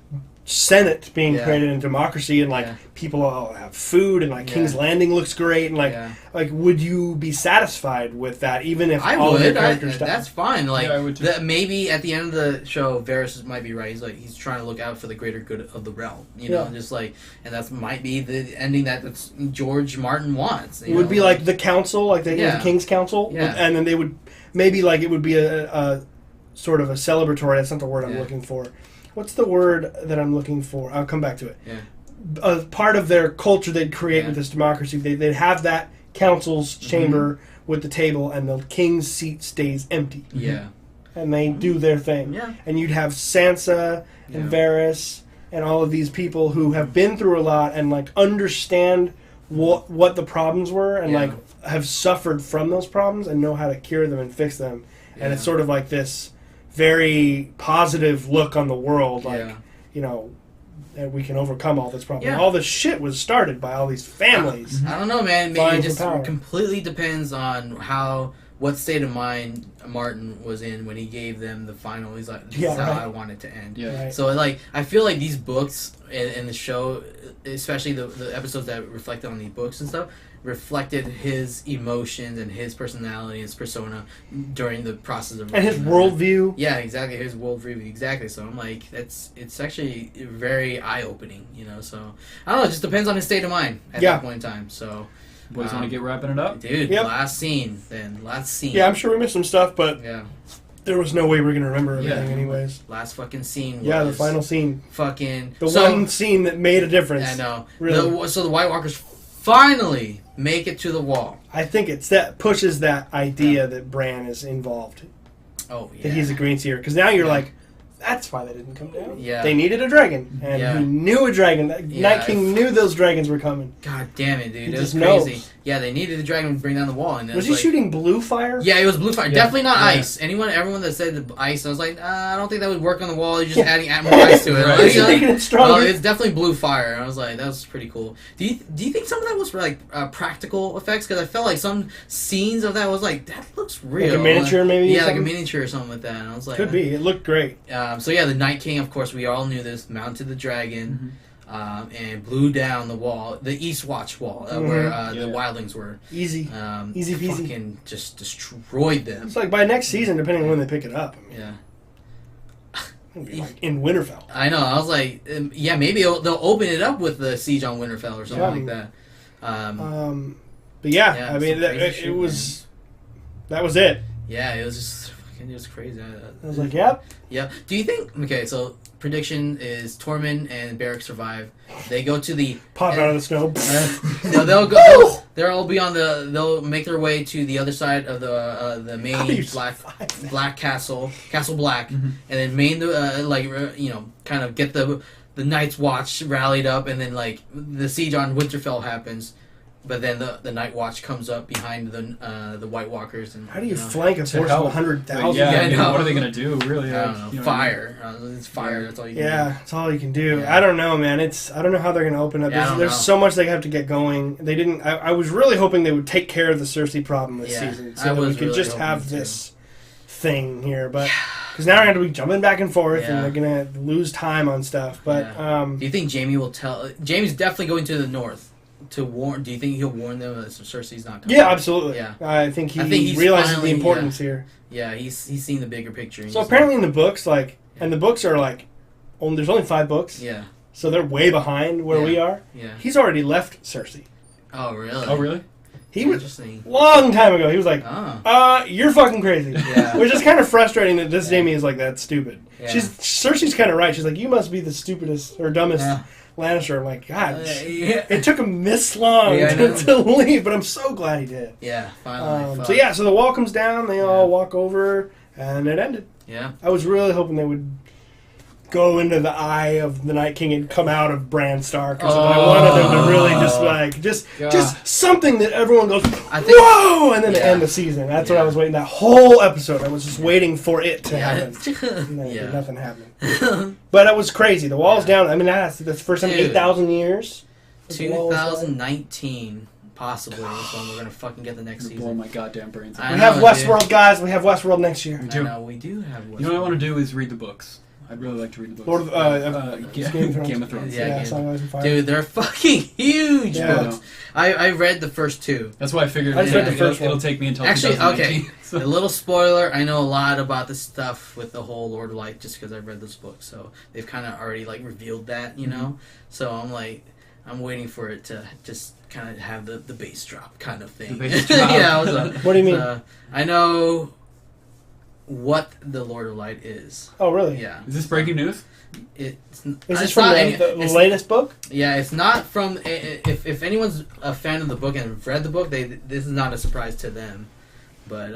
Senate being created in democracy and people all have food and King's Landing looks great and like would you be satisfied with that even if all the characters die? That's fine. Like I would too. Maybe at the end of the show Varys might be right. He's trying to look out for the greater good of the realm, you know, just like, and that might be the ending that George Martin wants. It would be like the council, like the King's Council, and then they would maybe it would be a sort of a celebratory. That's not the word I'm looking for. What's the word that I'm looking for? I'll come back to it. Yeah. Part of their culture they'd create with this democracy, they'd have that council's chamber with the table, and the king's seat stays empty. Yeah. And they do their thing. Yeah. And you'd have Sansa and Varys and all of these people who have been through a lot and understand what the problems were and have suffered from those problems and know how to cure them and fix them. And it's sort of like this very positive look on the world, you know, that we can overcome all this problem. All this shit was started by all these families. I don't know, man. Maybe it just completely depends on what state of mind Martin was in when he gave them the final. He's like, this is how I want it to end. Yeah. So, I feel like these books and the show, especially the episodes that reflected on these books and stuff, reflected his emotions and his personality, his persona during the process of... And his worldview. Yeah, exactly. His worldview, exactly. So I'm like, it's actually very eye-opening, you know? So, I don't know, it just depends on his state of mind at that point in time, so... Boys want to get wrapping it up? Dude, last scene. Yeah, I'm sure we missed some stuff, but there was no way we're going to remember everything anyways. Last fucking scene was... Yeah, the final scene. Fucking... The one scene that made a difference. I know. Really. So the White Walkers finally make it to the wall. I think that pushes that idea that Bran is involved. Oh, yeah. That he's a green seer. Because now you're like, that's why they didn't come down. Yeah. They needed a dragon. And he knew a dragon. Night King knew those dragons were coming. God damn it, dude. He it was just crazy. knows. Yeah, they needed the dragon to bring down the wall. And was he shooting blue fire? Yeah, it was blue fire. Yeah. Definitely not ice. Everyone that said ice, I was like, I don't think that would work on the wall. You're just adding more ice to it. Right. Like, making it stronger. Well, it's definitely blue fire. I was like, that was pretty cool. Do you think some of that was for like practical effects? Because I felt like some scenes of that was like, that looks real. Like a miniature, maybe. Yeah, like a miniature or something like that. And I was like, could be. It looked great. So yeah, the Night King, of course, we all knew this, mounted the dragon. Mm-hmm. And blew down the wall, the East Watch wall, where the wildlings were. Easy peasy. Fucking just destroyed them. It's like by next season, depending on when they pick it up. I mean, it'll be like in Winterfell. I know. I was like, yeah, maybe they'll open it up with the siege on Winterfell or something like that. But yeah, I mean, it was. That was it. Yeah, it was just fucking. It was crazy. I was like, yep. Yeah. Do you think? Okay, so. Prediction is Tormund and Beric survive. They go to the pop out of the snow. No, they'll go. They'll be on the. They'll make their way to the other side of the main black castle, Castle Black, and then kind of get the Night's Watch rallied up, and then like the siege on Winterfell happens. But then the Night Watch comes up behind the White Walkers. And how do you flank a force of 100,000? Yeah, what are they going to do, really? I don't know. Fire. It's fire. That's all you can do. Yeah, that's all you can do. Yeah. I don't know, man. I don't know how they're going to open up. There's so much they have to get going. They didn't... I was really hoping they would take care of the Cersei problem this season. So that we could really just have this thing here. But... Because now they're going to be jumping back and forth, and they're going to lose time on stuff. But do you think Jaime will tell... Jamie's definitely going to the north. To warn, do you think he'll warn them that Cersei's not coming? Yeah, absolutely. Yeah, I think he realizes the importance here. Yeah, he's seen the bigger picture. So apparently in the books, and the books are there's only 5 books. Yeah. So they're way behind where we are. Yeah. He's already left Cersei. Oh really? Oh really? He was long time ago. He was like, "You're fucking crazy," which is kind of frustrating that this Jaime is like that stupid. Yeah. Cersei's kind of right. She's like, "You must be the stupidest or dumbest." Yeah. Lannister, I'm like, God, it took him this long to leave, but I'm so glad he did. Yeah, finally. So the wall comes down, they all walk over, and it ended. Yeah. I was really hoping they would go into the eye of the Night King and come out of Bran Stark. I wanted them to really just something that everyone goes, whoa! And then end the season. That's what I was waiting. That whole episode, I was just waiting for it to happen. And then nothing happened. But it was crazy. The wall's down. I mean, that's the first time in 8,000 years. 2019. Possibly is when we're going to fucking get the next season. Blow my goddamn brains out. We have Westworld, guys. We have Westworld next year. We do have Westworld. You know what I want to do is read the books. I'd really like to read the books. Lord of Game of Thrones. Yeah, dude, they're fucking huge books. I read the first 2. That's why I figured it'll take me until actually 2019. Okay. So. A little spoiler, I know a lot about the stuff with the whole Lord of Light just because I've read this book. So they've kind of already revealed that, you know. So I'm waiting for it to just kind of have the bass drop kind of thing. The bass drop. What do you mean? I know what the Lord of Light is. Oh, really? Yeah. Is this breaking news? Is this from the latest book? Yeah, it's not from... If anyone's a fan of the book and read the book, this is not a surprise to them. But,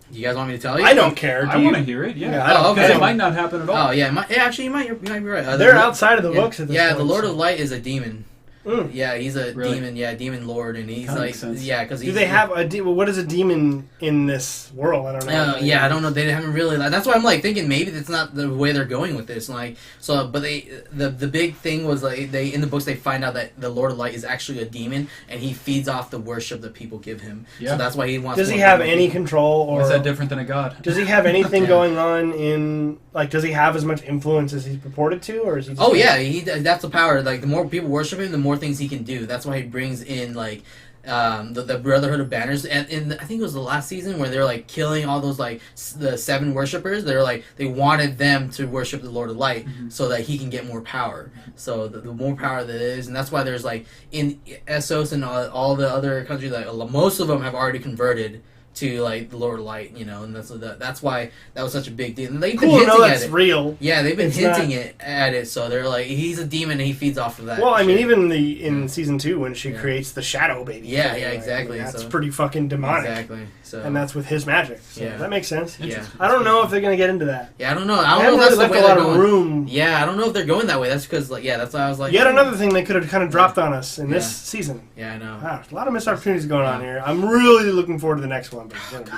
you guys want me to tell you? I don't care. I want to hear it, yeah. Because it might not happen at all. Oh, yeah. Actually, you might be right. They're outside of the books at this point. Yeah, the Lord of Light is a demon. Mm. Yeah, he's a demon. Yeah, demon lord, and he's because do they have a what is a demon in this world? I don't know. I don't know. They haven't really. That's why I'm thinking maybe that's not the way they're going with this. But the big thing was they in the books they find out that the Lord of Light is actually a demon, and he feeds off the worship that people give him. Yeah. So that's why he wants. Does he have any control, or is that different than a god? Does he have anything going on in does he have as much influence as he's purported to, or is he? Just that's the power. The more people worship him, the more things he can do. That's why he brings in the Brotherhood of Banners, and I think it was the last season where they're killing all those the 7 worshippers. They're they wanted them to worship the Lord of Light so that he can get more power. So the more power that is, and that's why there's in Essos and all the other countries most of them have already converted to like the Lord of Light, and that's why that was such a big deal. And they've been hinting at it. Real. Yeah, they've been hinting at it, so they're like, he's a demon and he feeds off of that. Well, I mean, even in season 2 when she creates the shadow baby. Yeah, exactly. That's pretty fucking demonic. Exactly. So, and that's with his magic. So that makes sense. Yeah. I don't know if they're gonna get into that. Yeah, I don't know. I don't know if that's left the way a lot they're of going. room. Yeah, I don't know if they're going that way. That's because that's why I was like. Yet another thing they could have kind of dropped on us in this season. Yeah, I know. Wow, a lot of missed opportunities going on here. I'm really looking forward to the next one, but it's gonna be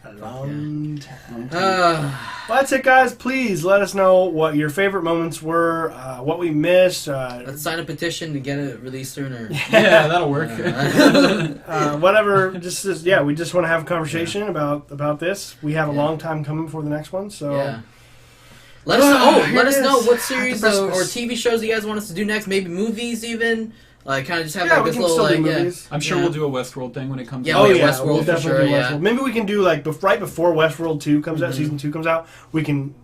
a long time. Well, that's it, guys. Please let us know what your favorite moments were, what we missed. Let's sign a petition to get it released sooner. Yeah, that'll work. Whatever. We just want to have a conversation about this. We have a long time coming before the next one, so. Yeah. Let us know what series or TV shows you guys want us to do next. Maybe movies, even. Like, kind of just have this little, I'm sure we'll do a Westworld thing when it comes out. Westworld we'll definitely do Westworld. Maybe we can do, right before Westworld 2 comes out, Season 2 comes out, we can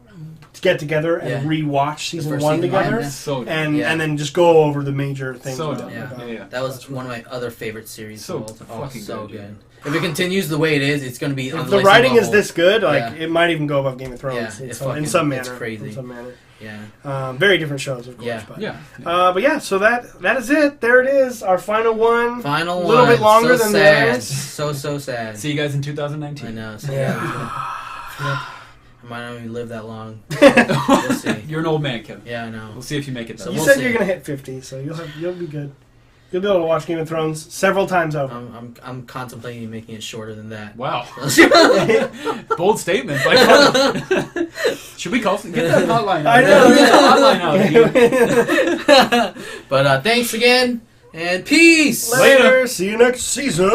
get together and re-watch Season 1 together. And then just go over the major things. That was one of my other favorite series. So good. If it continues the way it is, it's going to be if the writing is this good, it might even go above Game of Thrones in some manner. It's crazy. In some manner. Yeah. Very different shows, of course. Yeah. So that is it. There it is. Our final one. A little bit longer than the others. So sad. See you guys in 2019. I know. So I might not even live that long. We'll see. You're an old man, Kevin. Yeah, I know. We'll see if you make it though. You said you're gonna hit 50, so you'll be good. You'll be able to watch Game of Thrones several times over. I'm contemplating making it shorter than that. Wow. Bold statement. Should we get that hotline out? I know. Get that hotline out. But thanks again, and peace. Later. See you next season.